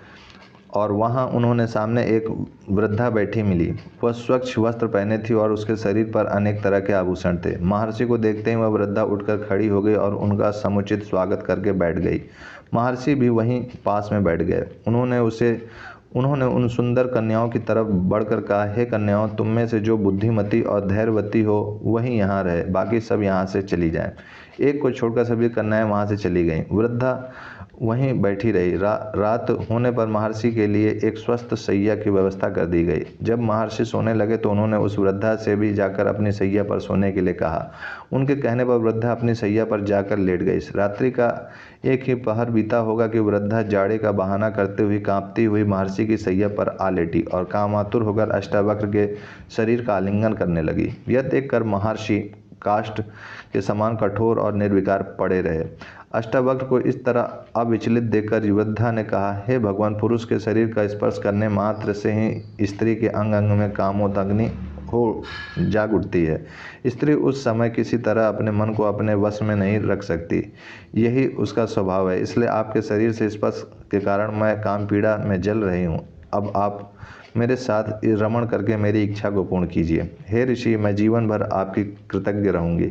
S1: और वहां उन्होंने सामने एक वृद्धा बैठी मिली। वह स्वच्छ वस्त्र पहने थी और उसके शरीर पर अनेक तरह के आभूषण थे। महर्षि को देखते ही वह वृद्धा उठकर खड़ी हो गई और उनका समुचित स्वागत करके बैठ गई। महर्षि भी वहीं पास में बैठ गए। उन्होंने उन सुंदर कन्याओं की तरफ बढ़कर कहा, हे कन्याओं, तुम में से जो बुद्धिमती और धैर्यवती हो वही यहाँ रहे, बाकी सब यहाँ से चली जाएं। एक को छोड़कर सभी कन्याएं वहाँ से चली गईं। वृद्धा वहीं बैठी रही। रात होने पर महर्षि के लिए एक स्वस्थ शैया की व्यवस्था कर दी गई। जब महर्षि सोने लगे तो उन्होंने उस वृद्धा से भी जाकर अपनी शैया पर सोने के लिए कहा। उनके कहने पर वृद्धा अपनी शैया पर जाकर लेट गई। रात्रि का एक ही पहर बीता होगा कि वृद्धा जाड़े का बहाना करते हुए कांपती हुई महर्षि की शैया पर आ लेटी और कामातुर होकर अष्टावक्र के शरीर का आलिंगन करने लगी। यह देखकर महर्षि काष्ठ के समान कठोर और निर्विकार पड़े रहे। अष्टावक्र को इस तरह अविचलित देखकर वृद्धा ने कहा, हे भगवान, पुरुष के शरीर का स्पर्श करने मात्र से ही स्त्री के अंग अंग में कामोदग्नि हो जाग उठती है। स्त्री उस समय किसी तरह अपने मन को अपने वश में नहीं रख सकती, यही उसका स्वभाव है। इसलिए आपके शरीर से स्पर्श के कारण मैं काम पीड़ा में जल रही हूँ। अब आप मेरे साथ रमण करके मेरी इच्छा को पूर्ण कीजिए। हे ऋषि, मैं जीवन भर आपकी कृतज्ञ रहूँगी।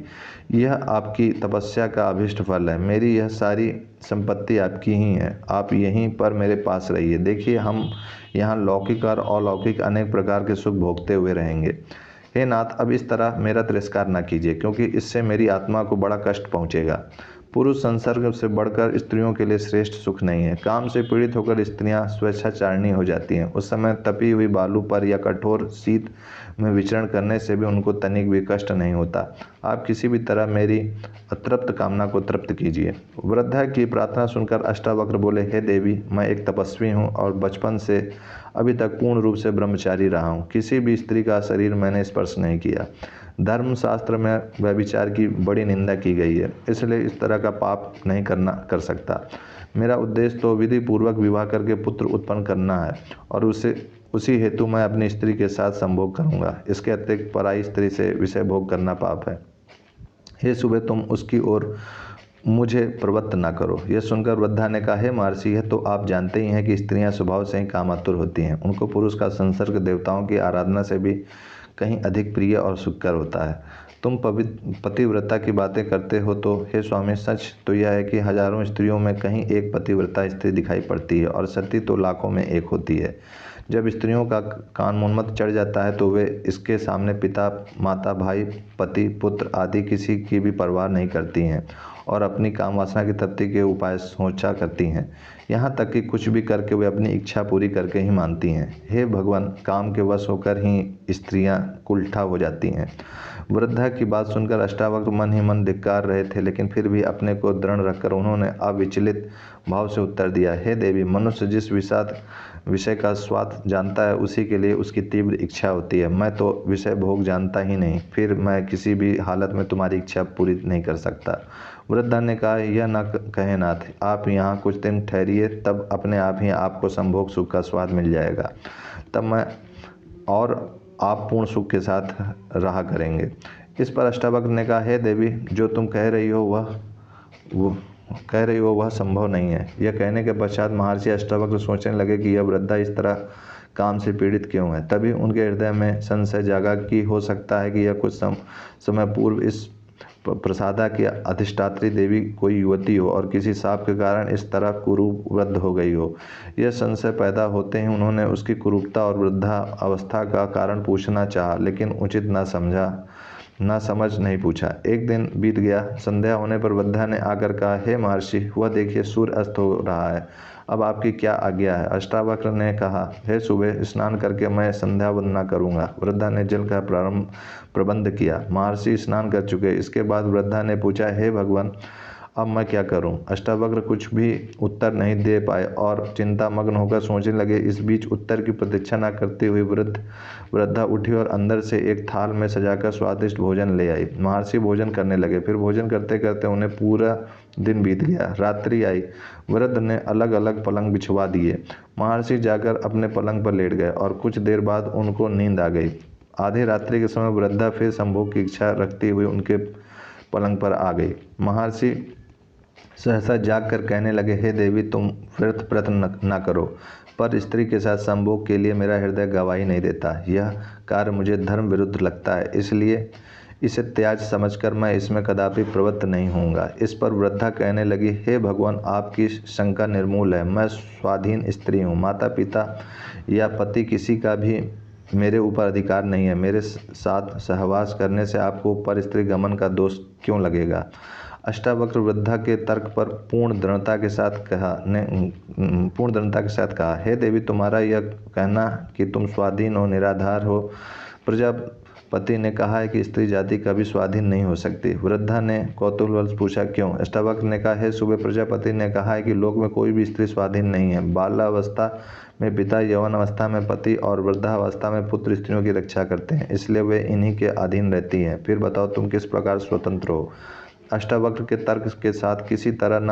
S1: यह आपकी तपस्या का अभीष्ट फल है। मेरी यह सारी संपत्ति आपकी ही है। आप यहीं पर मेरे पास रहिए। देखिए, हम यहाँ लौकिक और अलौकिक अनेक प्रकार के सुख भोगते हुए रहेंगे। हे नाथ, अब इस तरह मेरा तिरस्कार न कीजिए, क्योंकि इससे मेरी आत्मा को बड़ा कष्ट पहुँचेगा। पुरुष संसर्ग से बढ़कर स्त्रियों के लिए श्रेष्ठ सुख नहीं है। काम से पीड़ित होकर स्त्रियां स्वेच्छाचारिणी हो जाती हैं। उस समय तपी हुई बालू पर या कठोर शीत में विचरण करने से भी उनको तनिक भी कष्ट नहीं होता। आप किसी भी तरह मेरी अतृप्त कामना को तृप्त कीजिए। वृद्धा की प्रार्थना सुनकर अष्टावक्र बोले, हे देवी, मैं एक तपस्वी हूँ और बचपन से अभी तक पूर्ण रूप से ब्रह्मचारी रहा हूँ। किसी भी स्त्री का शरीर मैंने स्पर्श नहीं किया। धर्मशास्त्र में व्यभिचार की बड़ी निंदा की गई है, इसलिए इस तरह का पाप नहीं कर सकता। मेरा उद्देश्य तो विधि पूर्वक विवाह करके पुत्र उत्पन्न करना है और उसी हेतु मैं अपनी स्त्री के साथ संभोग करूंगा। इसके अतिरिक्त पराई स्त्री से विषय भोग करना पाप है। हे सुबह, तुम उसकी ओर मुझे प्रवृत्त न करो। यह सुनकर वृद्धा ने कहा, हे महर्षि, यह तो आप जानते ही हैं कि स्त्रियां स्वभाव से ही कामातुर होती हैं। उनको पुरुष का संसर्ग देवताओं की आराधना से भी कहीं अधिक प्रिय और सुखकर होता है। तुम पतिव्रता की बातें करते हो तो हे स्वामी, सच तो यह है कि हजारों स्त्रियों में कहीं एक पतिव्रता स्त्री दिखाई पड़ती है और सती तो लाखों में एक होती है। जब स्त्रियों का कामोन्मत्त चढ़ जाता है तो वे इसके सामने पिता, माता, भाई, पति, पुत्र आदि किसी की भी परवाह नहीं करती हैं और अपनी काम वासना की तृप्ति के उपाय सोचा करती हैं। यहाँ तक कि कुछ भी करके वे अपनी इच्छा पूरी करके ही मानती हैं। हे भगवान, काम के वश होकर ही स्त्रियाँ कुलठा हो जाती हैं। वृद्धा की बात सुनकर अष्टावक्र मन ही मन धिक्कार रहे थे, लेकिन फिर भी अपने को दृढ़ रखकर उन्होंने अविचलित भाव से उत्तर दिया, हे देवी, मनुष्य जिस विषय का स्वाद जानता है उसी के लिए उसकी तीव्र इच्छा होती है। मैं तो विषय भोग जानता ही नहीं, फिर मैं किसी भी हालत में तुम्हारी इच्छा पूरी नहीं कर सकता। वृद्धा ने कहा, यह न कहे नाथ, आप यहाँ कुछ दिन ठहरिए, तब अपने आप ही आपको संभोग सुख का स्वाद मिल जाएगा। तब मैं और आप पूर्ण सुख के साथ रहा करेंगे। इस पर अष्टावक्र ने कहा, हे देवी, जो तुम कह रही हो वह संभव नहीं है। यह कहने के पश्चात महर्षि अष्टावक्र सोचने लगे कि यह वृद्धा इस तरह काम से पीड़ित क्यों है। तभी उनके हृदय में संशय जागा कि हो सकता है कि यह कुछ समय पूर्व इस प्रसादा की अधिष्ठात्री देवी कोई युवती हो और किसी शाप के कारण इस तरह कुरूप वृद्ध हो गई हो। यह संशय पैदा होते ही उन्होंने उसकी कुरूपता और वृद्धा अवस्था का कारण पूछना चाहा, लेकिन उचित ना समझ नहीं पूछा। एक दिन बीत गया। संध्या होने पर वृद्धा ने आकर कहा, हे महर्षि, वह देखिए सूर्य अस्त हो रहा है, अब आपकी क्या आज्ञा है। अष्टावक्र ने कहा, हे सुबह, स्नान करके मैं संध्या वंदना करूँगा। वृद्धा ने जल का प्रबंध किया। महर्षि स्नान कर चुके। इसके बाद वृद्धा ने पूछा, हे भगवान, अब मैं क्या करूं? अष्टावक्र कुछ भी उत्तर नहीं दे पाए और चिंता मग्न होकर सोचने लगे। इस बीच उत्तर की प्रतीक्षा न करते हुए वृद्धा उठी और अंदर से एक थाल में सजाकर स्वादिष्ट भोजन ले आई। महर्षि भोजन करने लगे। फिर भोजन करते करते उन्हें पूरा दिन बीत गया। रात्रि आई। वृद्ध ने अलग अलग पलंग बिछवा दिए। महर्षि जाकर अपने पलंग पर लेट गए और कुछ देर बाद उनको नींद आ गई। आधी रात्रि के समय वृद्धा फिर संभोग की इच्छा रखते हुए उनके पलंग पर आ गई। महर्षि सहसा जाग कर कहने लगे, हे देवी, तुम व्यर्थ प्रयत्न न करो, पर स्त्री के साथ संभोग के लिए मेरा हृदय गवाही नहीं देता। यह कार्य मुझे धर्म विरुद्ध लगता है, इसलिए इसे त्याज समझकर मैं इसमें कदापि प्रवृत्त नहीं होऊंगा। इस पर वृद्धा कहने लगी, हे भगवान, आपकी शंका निर्मूल है। मैं स्वाधीन स्त्री हूँ। माता पिता या पति किसी का भी मेरे ऊपर अधिकार नहीं है। मेरे साथ सहवास करने से आपको पर स्त्री गमन का दोष क्यों लगेगा? अष्टावक्र वृद्धा के तर्क पर पूर्ण दृढ़ता के साथ कहा, हे देवी, तुम्हारा यह कहना कि तुम स्वाधीन हो, निराधार हो, प्रजापति ने कहा है कि स्त्री जाति कभी स्वाधीन नहीं हो सकती। वृद्धा ने कौतूहलवश पूछा, क्यों? अष्टावक्र ने कहा, हे सुबह, प्रजापति ने कहा है कि लोक में कोई भी स्त्री स्वाधीन नहीं है। बाल्यावस्था में पिता, यौवन अवस्था में पति और वृद्धावस्था में पुत्र स्त्रियों की रक्षा करते हैं, इसलिए वे इन्हीं के अधीन रहती हैं। फिर बताओ तुम किस प्रकार स्वतंत्र हो? अष्टावक्र के तर्क के साथ किसी तरह न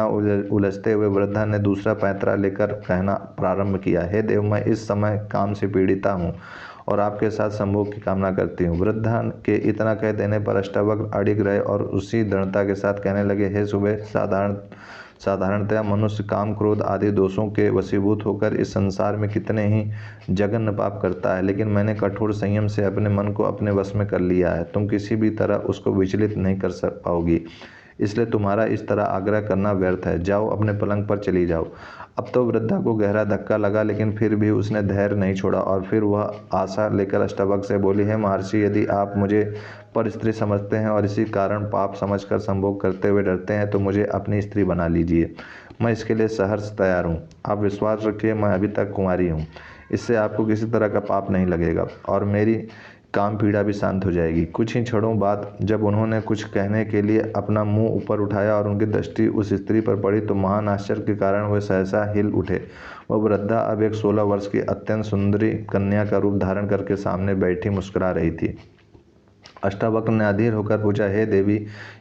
S1: उलझते हुए वृद्धा ने दूसरा पैंतरा लेकर कहना प्रारंभ किया, हे देव, मैं इस समय काम से पीड़िता हूँ और आपके साथ संभोग की कामना करती हूँ। वृद्धा के इतना कह देने पर अष्टावक्र अडिग रहे और उसी दृढ़ता के साथ कहने लगे, हे सुबह, साधारणतया मनुष्य काम, क्रोध आदि दोषों के वशीभूत होकर इस संसार में कितने ही जघन्य पाप करता है, लेकिन मैंने कठोर संयम से अपने मन को अपने वश में कर लिया है। तुम किसी भी तरह उसको विचलित नहीं कर पाओगी, इसलिए तुम्हारा इस तरह आग्रह करना व्यर्थ है। जाओ, अपने पलंग पर चली जाओ। अब तो वृद्धा को गहरा धक्का लगा, लेकिन फिर भी उसने धैर्य नहीं छोड़ा और फिर वह आशा लेकर अष्टावक्र से बोली, हे महर्षि, यदि आप मुझे पर स्त्री समझते हैं और इसी कारण पाप समझकर संभोग करते हुए डरते हैं, तो मुझे अपनी स्त्री बना लीजिए। मैं इसके लिए सहर्ष तैयार हूँ। आप विश्वास रखिए, मैं अभी तक कुंवारी हूँ, इससे आपको किसी तरह का पाप नहीं लगेगा और मेरी काम पीड़ा भी शांत हो जाएगी। कुछ ही क्षणों बाद जब उन्होंने कुछ कहने के लिए अपना मुंह ऊपर उठाया और उनकी दृष्टि उस स्त्री पर पड़ी, तो महान आश्चर्य के कारण वे सहसा हिल उठे। वह वृद्धा अब एक 16 वर्ष की अत्यंत सुंदरी कन्या का रूप धारण करके सामने बैठी मुस्कुरा रही थी। अष्टावक्र ने अधीर होकर पूछा, हे देवी,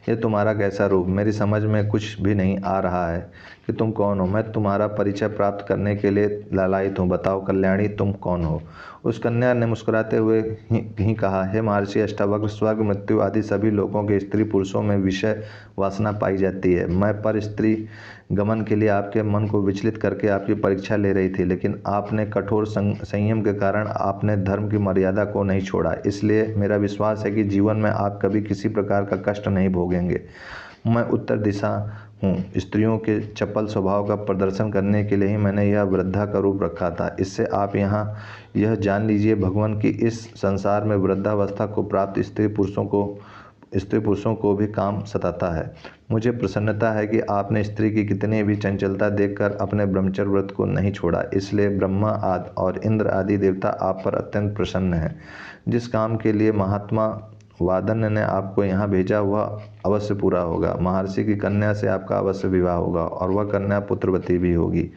S1: ये तुम्हारा कैसा रूप? मेरी समझ में कुछ भी नहीं आ रहा है कि तुम कौन हो। मैं तुम्हारा परिचय प्राप्त करने के लिए लालायित हूँ। बताओ कल्याणी, तुम कौन हो? उस कन्या ने मुस्कुराते हुए ही कहा, हे महर्षि अष्टावक्र, स्वर्ग, मृत्यु आदि सभी लोगों के स्त्री पुरुषों में विषय वासना पाई जाती है। मैं पर स्त्री गमन के लिए आपके मन को विचलित करके आपकी परीक्षा ले रही थी, लेकिन आपने कठोर संयम के कारण आपने धर्म की मर्यादा को नहीं छोड़ा, इसलिए मेरा विश्वास है कि जीवन में आप कभी किसी प्रकार का कष्ट नहीं भोगेंगे। मैं उत्तर दिशा हूँ। स्त्रियों के चपल स्वभाव का प्रदर्शन करने के लिए ही मैंने यह वृद्धा का रूप रखा था। इससे आप यहाँ यह जान लीजिए भगवान की इस संसार में वृद्धावस्था को प्राप्त स्त्री पुरुषों को भी काम सताता है। मुझे प्रसन्नता है कि आपने स्त्री की कितनी भी चंचलता देखकर अपने ब्रह्मचर्य व्रत को नहीं छोड़ा, इसलिए ब्रह्मा आदि और इंद्र आदि देवता आप पर अत्यंत प्रसन्न हैं। जिस काम के लिए महात्मा वादन्य ने आपको यहाँ भेजा वह अवश्य पूरा होगा। महर्षि की कन्या से आपका अवश्य विवाह होगा और वह कन्या पुत्रवती भी होगी।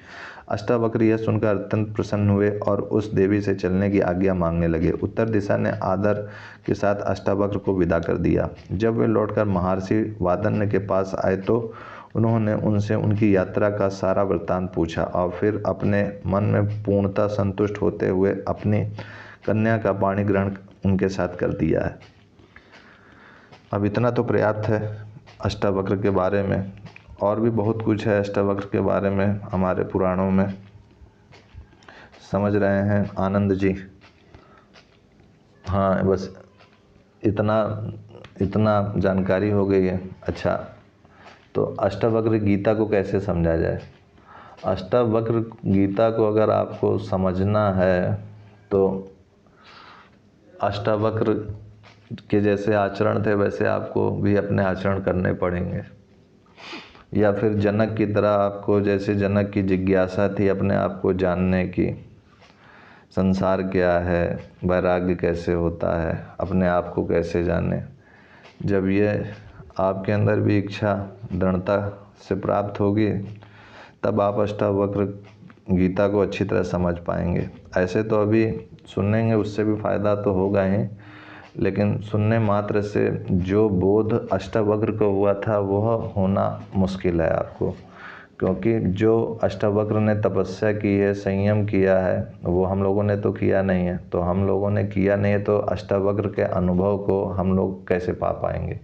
S1: अष्टावक्र यह सुनकर अत्यंत प्रसन्न हुए और उस देवी से चलने की आज्ञा मांगने लगे। उत्तर दिशा ने आदर के साथ अष्टावक्र को विदा कर दिया। जब वे लौटकर महर्षि वादन्य के पास आए तो उन्होंने उनसे उनकी यात्रा का सारा वृत्तांत पूछा और फिर अपने मन में पूर्णतः संतुष्ट होते हुए अपनी कन्या का पाणी ग्रहण उनके साथ कर दिया है। अब इतना तो पर्याप्त है अष्टावक्र के बारे में, और भी बहुत कुछ है अष्टावक्र के बारे में हमारे पुराणों में। समझ रहे हैं आनंद जी? हाँ, बस इतना जानकारी हो गई है। अच्छा, तो अष्टावक्र गीता को कैसे समझा जाए? अष्टावक्र गीता को अगर आपको समझना है तो अष्टावक्र के जैसे आचरण थे वैसे आपको भी अपने आचरण करने पड़ेंगे, या फिर जनक की तरह आपको, जैसे जनक की जिज्ञासा थी अपने आप को जानने की, संसार क्या है, वैराग्य कैसे होता है, अपने आप को कैसे जाने। जब ये आपके अंदर भी इच्छा दृढ़ता से प्राप्त होगी तब आप अष्टावक्र गीता को अच्छी तरह समझ पाएंगे। ऐसे तो अभी सुनेंगे उससे भी फ़ायदा तो होगा ही, लेकिन सुनने मात्र से जो बोध अष्टावक्र को हुआ था वह होना मुश्किल है आपको, क्योंकि जो अष्टावक्र ने तपस्या की है, संयम किया है, वो हम लोगों ने तो किया नहीं है। तो हम लोगों ने किया नहीं है तो अष्टावक्र के अनुभव को हम लोग कैसे पा पाएंगे?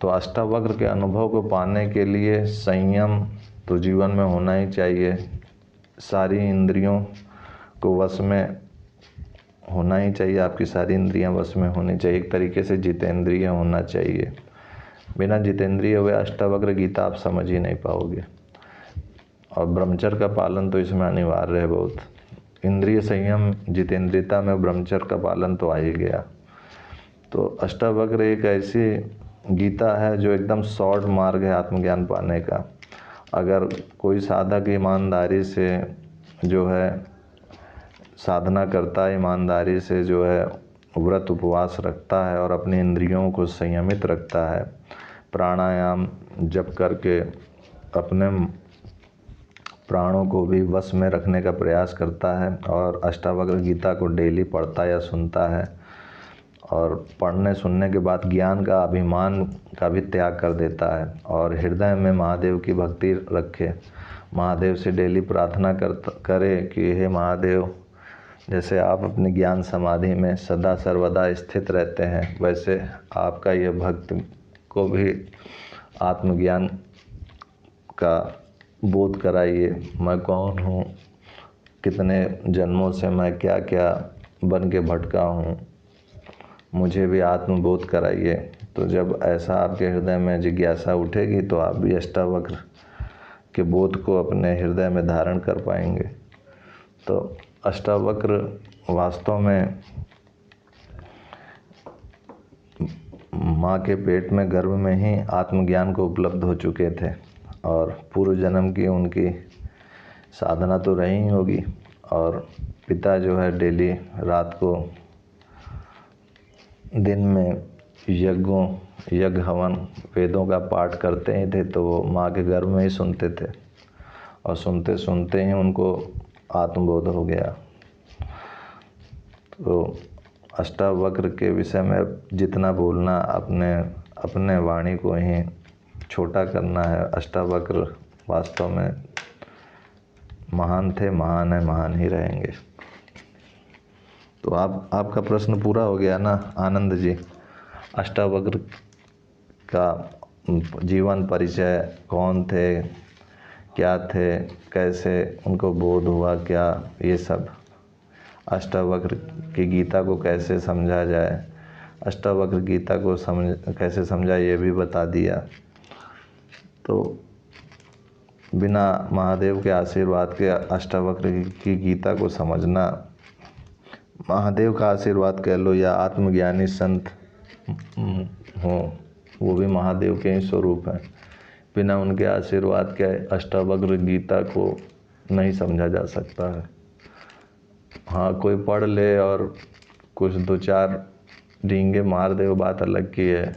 S1: तो अष्टावक्र के अनुभव को पाने के लिए संयम तो जीवन में होना ही चाहिए। सारी इंद्रियों को वश में होना ही चाहिए, आपकी सारी इंद्रियां वश में होनी चाहिए। एक तरीके से जितेंद्रिय होना चाहिए। बिना जितेंद्रिय हुए अष्टावक्र गीता आप समझ ही नहीं पाओगे। और ब्रह्मचर्य का पालन तो इसमें अनिवार्य है बहुत। इंद्रिय संयम, जितेंद्रियता में ब्रह्मचर्य का पालन तो आ ही गया। तो अष्टावक्र एक ऐसी गीता है जो एकदम शॉर्ट मार्ग है आत्मज्ञान पाने का। अगर कोई साधक ईमानदारी से जो है साधना करता है, ईमानदारी से जो है व्रत उपवास रखता है और अपनी इंद्रियों को संयमित रखता है, प्राणायाम जप करके अपने प्राणों को भी वश में रखने का प्रयास करता है और अष्टावक्र गीता को डेली पढ़ता या सुनता है, और पढ़ने सुनने के बाद ज्ञान का अभिमान का भी त्याग कर देता है और हृदय में महादेव की भक्ति रखे, महादेव से डेली प्रार्थना करे कि हे महादेव, जैसे आप अपने ज्ञान समाधि में सदा सर्वदा स्थित रहते हैं, वैसे आपका यह भक्त को भी आत्मज्ञान का बोध कराइए। मैं कौन हूँ, कितने जन्मों से मैं क्या क्या बन के भटका हूँ, मुझे भी आत्मबोध कराइए। तो जब ऐसा आपके हृदय में जिज्ञासा उठेगी तो आप भी अष्टावक्र के बोध को अपने हृदय में धारण कर पाएंगे। तो अष्टावक्र वास्तव में माँ के पेट में गर्भ में ही आत्मज्ञान को उपलब्ध हो चुके थे और पूर्व जन्म की उनकी साधना तो रही होगी, और पिता जो है डेली रात को दिन में यज्ञ हवन वेदों का पाठ करते ही थे, तो वो माँ के गर्भ में ही सुनते थे और सुनते सुनते ही उनको आत्मबोध हो गया। तो अष्टावक्र के विषय में जितना बोलना, अपने वाणी को ही छोटा करना है। अष्टावक्र वास्तव में महान थे, महान है, महान ही रहेंगे। तो आपका प्रश्न पूरा हो गया ना आनंद जी। अष्टावक्र का जीवन परिचय, कौन थे, क्या थे, कैसे उनको बोध हुआ, क्या ये सब, अष्टावक्र की गीता को कैसे समझा जाए, अष्टावक्र गीता को कैसे समझा ये भी बता दिया। तो बिना महादेव के आशीर्वाद के अष्टावक्र की गीता को समझना, महादेव का आशीर्वाद कह लो या आत्मज्ञानी संत हो, वो भी महादेव के ही स्वरूप हैं। बिना उनके आशीर्वाद के अष्टावक्र गीता को नहीं समझा जा सकता है। हाँ, कोई पढ़ ले और कुछ दो चार डींगे मार दे, वो बात अलग की है,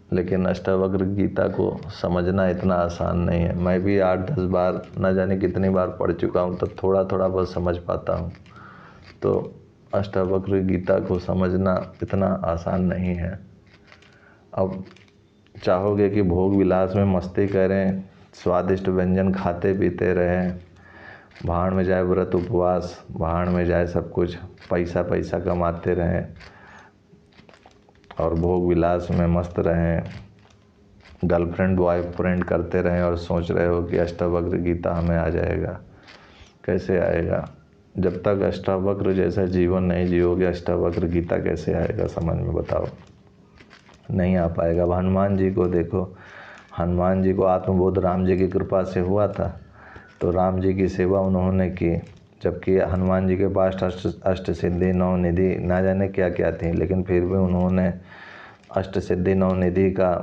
S1: लेकिन अष्टावक्र गीता को समझना इतना आसान नहीं है। मैं भी 8-10 बार, न जाने कितनी बार पढ़ चुका हूँ, तो थोड़ा थोड़ा बस समझ पाता हूँ। तो अष्टावक्र गीता को समझना इतना आसान नहीं है। अब चाहोगे कि भोग विलास में मस्ती करें, स्वादिष्ट व्यंजन खाते पीते रहें, भाड़ में जाए व्रत उपवास, भाड़ में जाए सब कुछ, पैसा पैसा कमाते रहें और भोग विलास में मस्त रहें, गर्लफ्रेंड बॉयफ्रेंड करते रहें और सोच रहे हो कि अष्टावक्र गीता हमें आ जाएगा, कैसे आएगा? जब तक अष्टावक्र जैसा जीवन नहीं जियोगे, अष्टावक्र गीता कैसे आएगा समझ में, बताओ? नहीं आ पाएगा। अब हनुमान जी को देखो, हनुमान जी को आत्मबोध राम जी की कृपा से हुआ था, तो राम जी की सेवा उन्होंने की, जबकि हनुमान जी के पास अष्ट सिद्धि नौ निधि ना जाने क्या क्या थी, लेकिन फिर भी उन्होंने अष्ट सिद्धि नौ निधि का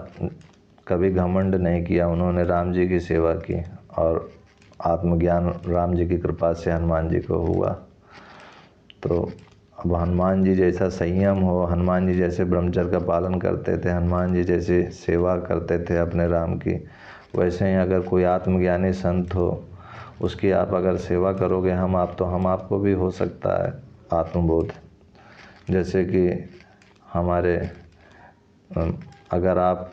S1: कभी घमंड नहीं किया। उन्होंने राम जी की सेवा की और आत्मज्ञान राम जी की कृपा से हनुमान जी को हुआ। तो अब हनुमान जी जैसा संयम हो, हनुमान जी जैसे ब्रह्मचर्य का पालन करते थे, हनुमान जी जैसे सेवा करते थे अपने राम की, वैसे ही अगर कोई आत्मज्ञानी संत हो, उसकी आप अगर सेवा करोगे, हम आपको भी हो सकता है आत्मबोध। जैसे कि हमारे अगर आप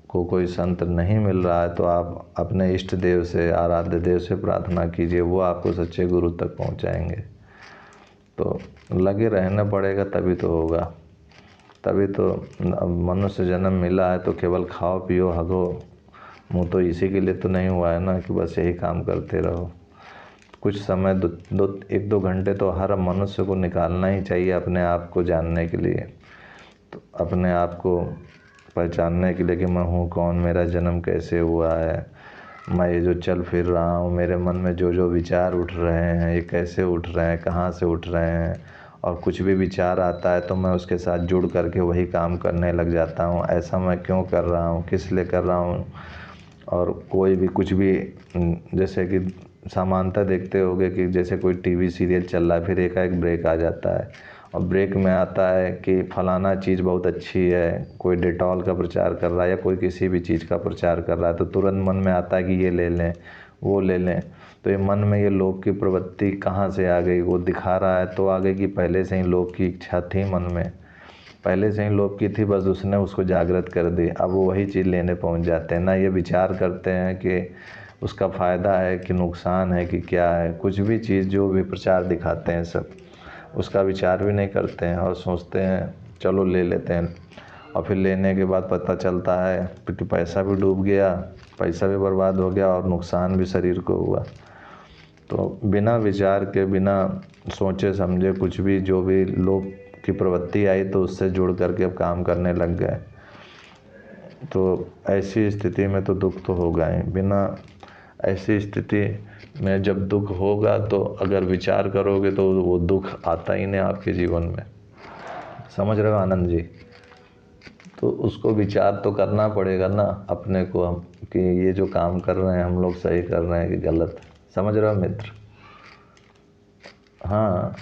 S1: को कोई संत नहीं मिल रहा है, तो आप अपने इष्ट देव से, आराध्य देव से प्रार्थना कीजिए, वो आपको सच्चे गुरु तक पहुंचाएंगे। तो लगे रहना पड़ेगा, तभी तो होगा। तभी तो मनुष्य जन्म मिला है, तो केवल खाओ पियो हगो मुँह तो इसी के लिए तो नहीं हुआ है ना कि बस यही काम करते रहो। कुछ समय 1-2 घंटे तो हर मनुष्य को निकालना ही चाहिए अपने आप को जानने के लिए, तो अपने आप को पहचानने के लिए कि मैं हूँ कौन, मेरा जन्म कैसे हुआ है, मैं ये जो चल फिर रहा हूँ, मेरे मन में जो जो विचार उठ रहे हैं ये कैसे उठ रहे हैं, कहाँ से उठ रहे हैं, और कुछ भी विचार आता है तो मैं उसके साथ जुड़ करके वही काम करने लग जाता हूँ। ऐसा मैं क्यों कर रहा हूँ, किस लिए कर रहा हूँ। और कोई भी कुछ भी जैसे कि समानता देखते होगे कि जैसे कोई टीवी सीरियल चल रहा है, फिर एकाएक ब्रेक आ जाता है और ब्रेक में आता है कि फलाना चीज़ बहुत अच्छी है, कोई डेटॉल का प्रचार कर रहा है या कोई किसी भी चीज़ का प्रचार कर रहा है, तो तुरंत मन में आता है कि ये ले लें, वो ले लें। तो ये मन में ये लोभ की प्रवृत्ति कहाँ से आ गई, वो दिखा रहा है तो आ गई कि पहले से ही लोभ की इच्छा थी मन में, पहले से ही लोभ की थी, बस उसने उसको जागृत कर दी। अब वो वही चीज़ लेने पहुंच जाते हैं, ना ये विचार करते हैं कि उसका फ़ायदा है कि नुकसान है कि क्या है। कुछ भी चीज़ जो भी प्रचार दिखाते हैं सब उसका विचार भी नहीं करते हैं और सोचते हैं चलो ले लेते हैं। और फिर लेने के बाद पता चलता है कि पैसा भी डूब गया, पैसा भी बर्बाद हो गया और नुकसान भी शरीर को हुआ। तो बिना विचार के, बिना सोचे समझे कुछ भी, जो भी लोभ की प्रवृत्ति आई तो उससे जुड़ करके अब काम करने लग गए। तो ऐसी स्थिति में तो दुख तो होगा ही। बिना ऐसी स्थिति में जब दुख होगा तो अगर विचार करोगे तो वो दुख आता ही नहीं आपके जीवन में। समझ रहे हो आनंद जी? तो उसको विचार तो करना पड़ेगा ना अपने को, हम कि ये जो काम कर रहे हैं हम लोग सही कर रहे हैं कि गलत। समझ रहे हो मित्र? हाँ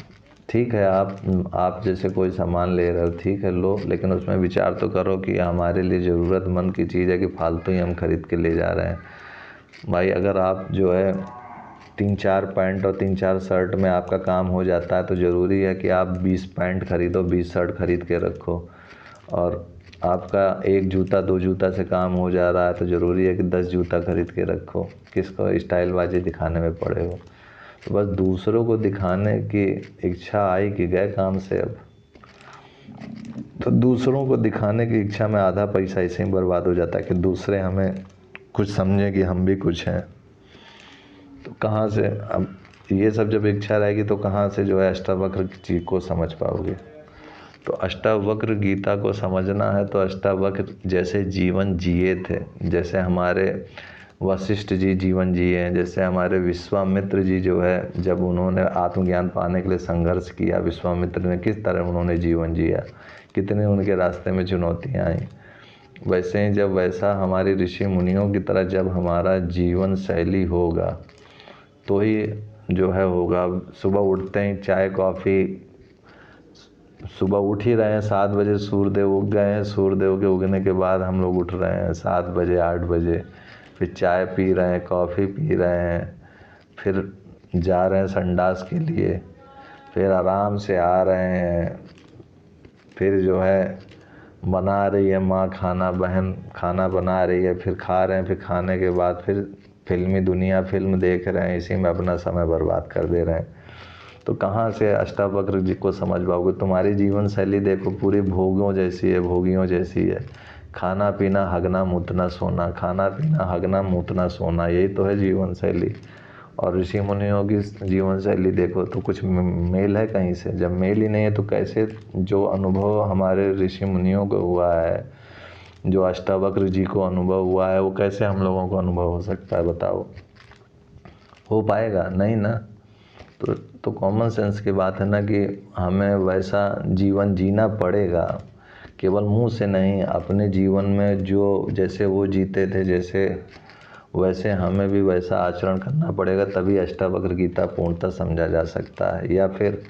S1: ठीक है, आप जैसे कोई सामान ले रहे हो, ठीक है लो, लेकिन उसमें विचार तो करो कि हमारे लिए ज़रूरतमंद की चीज़ है कि फालतू ही हम खरीद के ले जा रहे हैं। भाई अगर आप जो है 3-4 पैंट और 3-4 शर्ट में आपका काम हो जाता है तो ज़रूरी है कि आप 20 पैंट खरीदो, 20 शर्ट खरीद के रखो। और आपका 1 जूता 2 जूता से काम हो जा रहा है तो ज़रूरी है कि 10 जूता खरीद के रखो। किसको स्टाइलबाजी दिखाने में पड़े हो। तो बस दूसरों को दिखाने की इच्छा आई कि गए काम से। अब तो दूसरों को दिखाने की इच्छा में आधा पैसा ऐसे ही बर्बाद हो जाता है कि दूसरे हमें कुछ समझे कि हम भी कुछ हैं। तो कहाँ से अब ये सब जब इच्छा रहेगी तो कहाँ से जो है अष्टावक्र जी को समझ पाओगे। तो अष्टावक्र गीता को समझना है तो अष्टावक्र जैसे जीवन जिए थे, जैसे हमारे वशिष्ठ जी जीवन जिए हैं, जैसे हमारे विश्वामित्र जी जो है जब उन्होंने आत्मज्ञान पाने के लिए संघर्ष किया, विश्वामित्र ने किस तरह उन्होंने जीवन जिया, कितने उनके रास्ते में चुनौतियाँ आई। वैसे ही जब वैसा हमारे ऋषि मुनियों की तरह जब हमारा जीवन शैली होगा तो ही जो है होगा। सुबह उठते ही चाय कॉफ़ी, सुबह उठ ही रहे हैं 7 बजे, सूर्यदेव उग गए हैं, सूर्यदेव के उगने के बाद हम लोग उठ रहे हैं 7 बजे 8 बजे, फिर चाय पी रहे हैं, कॉफ़ी पी रहे हैं, फिर जा रहे हैं संडास के लिए, फिर आराम से आ रहे हैं, फिर जो है बना रही है माँ खाना, बहन खाना बना रही है, फिर खा रहे हैं, फिर खाने के बाद फिर फिल्मी दुनिया फिल्म देख रहे हैं, इसी में अपना समय बर्बाद कर दे रहे हैं। तो कहाँ से अष्टावक्र जी को समझ पाओगे। तुम्हारी जीवन शैली देखो पूरी भोगियों जैसी है, भोगियों जैसी है। खाना पीना हगना मूतना सोना, खाना पीना हगना मूतना सोना, यही तो है जीवन शैली। और ऋषि मुनियों की जीवन शैली देखो तो कुछ मेल है कहीं से। जब मेल ही नहीं है तो कैसे जो अनुभव हमारे ऋषि मुनियों को हुआ है, जो अष्टावक्र जी को अनुभव हुआ है, वो कैसे हम लोगों को अनुभव हो सकता है बताओ। हो पाएगा नहीं ना। तो कॉमन सेंस की बात है ना कि हमें वैसा जीवन जीना पड़ेगा, केवल मुंह से नहीं, अपने जीवन में जो जैसे वो जीते थे जैसे वैसे हमें भी वैसा आचरण करना पड़ेगा, तभी अष्टावक्र गीता पूर्णतः समझा जा सकता है। या फिर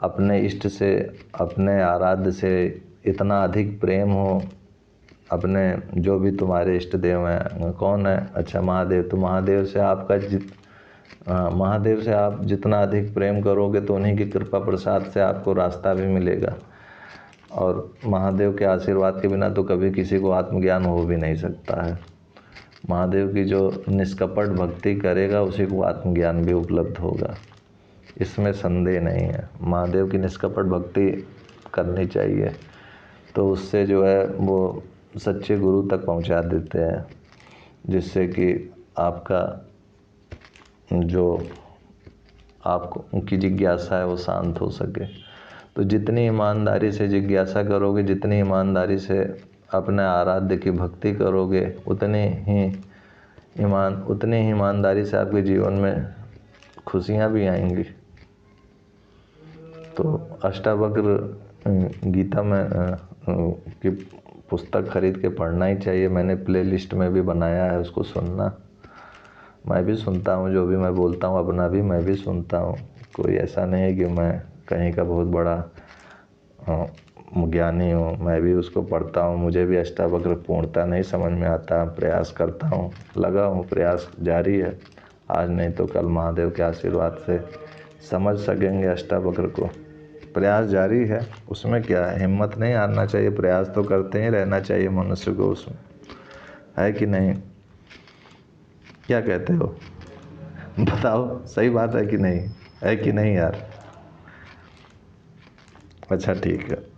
S1: अपने इष्ट से, अपने आराध्य से इतना अधिक प्रेम हो, अपने जो भी तुम्हारे इष्ट देव हैं, कौन है, अच्छा महादेव, तो महादेव से आपका महादेव से आप जितना अधिक प्रेम करोगे तो उन्हीं की कृपा प्रसाद से आपको रास्ता भी मिलेगा। और महादेव के आशीर्वाद के बिना तो कभी किसी को आत्मज्ञान हो भी नहीं सकता है। महादेव की जो निष्कपट भक्ति करेगा उसी को आत्मज्ञान भी उपलब्ध होगा, इसमें संदेह नहीं है। महादेव की निष्कपट भक्ति करनी चाहिए, तो उससे जो है वो सच्चे गुरु तक पहुंचा देते हैं, जिससे कि आपका जो आपको उनकी जिज्ञासा है वो शांत हो सके। तो जितनी ईमानदारी से जिज्ञासा करोगे, जितनी ईमानदारी से अपने आराध्य की भक्ति करोगे, उतनी ही ईमानदारी से आपके जीवन में खुशियाँ भी आएंगी। तो अष्टावक्र गीता में की पुस्तक खरीद के पढ़ना ही चाहिए। मैंने प्लेलिस्ट में भी बनाया है, उसको सुनना। मैं भी सुनता हूँ, जो भी मैं बोलता हूँ अपना भी मैं भी सुनता हूँ। कोई ऐसा नहीं है कि मैं कहीं का बहुत बड़ा ज्ञानी हूँ, मैं भी उसको पढ़ता हूँ। मुझे भी अष्टावक्र पूर्णता नहीं समझ में आता, प्रयास करता हूँ, लगा हूँ, प्रयास जारी है। आज नहीं तो कल महादेव के आशीर्वाद से समझ सकेंगे अष्टावक्र को। प्रयास जारी है, उसमें क्या है, हिम्मत नहीं हारना चाहिए, प्रयास तो करते ही रहना चाहिए मनुष्य को उसमें, है कि नहीं? क्या कहते हो? बताओ, सही बात है कि नहीं? है कि नहीं यार? अच्छा ठीक है।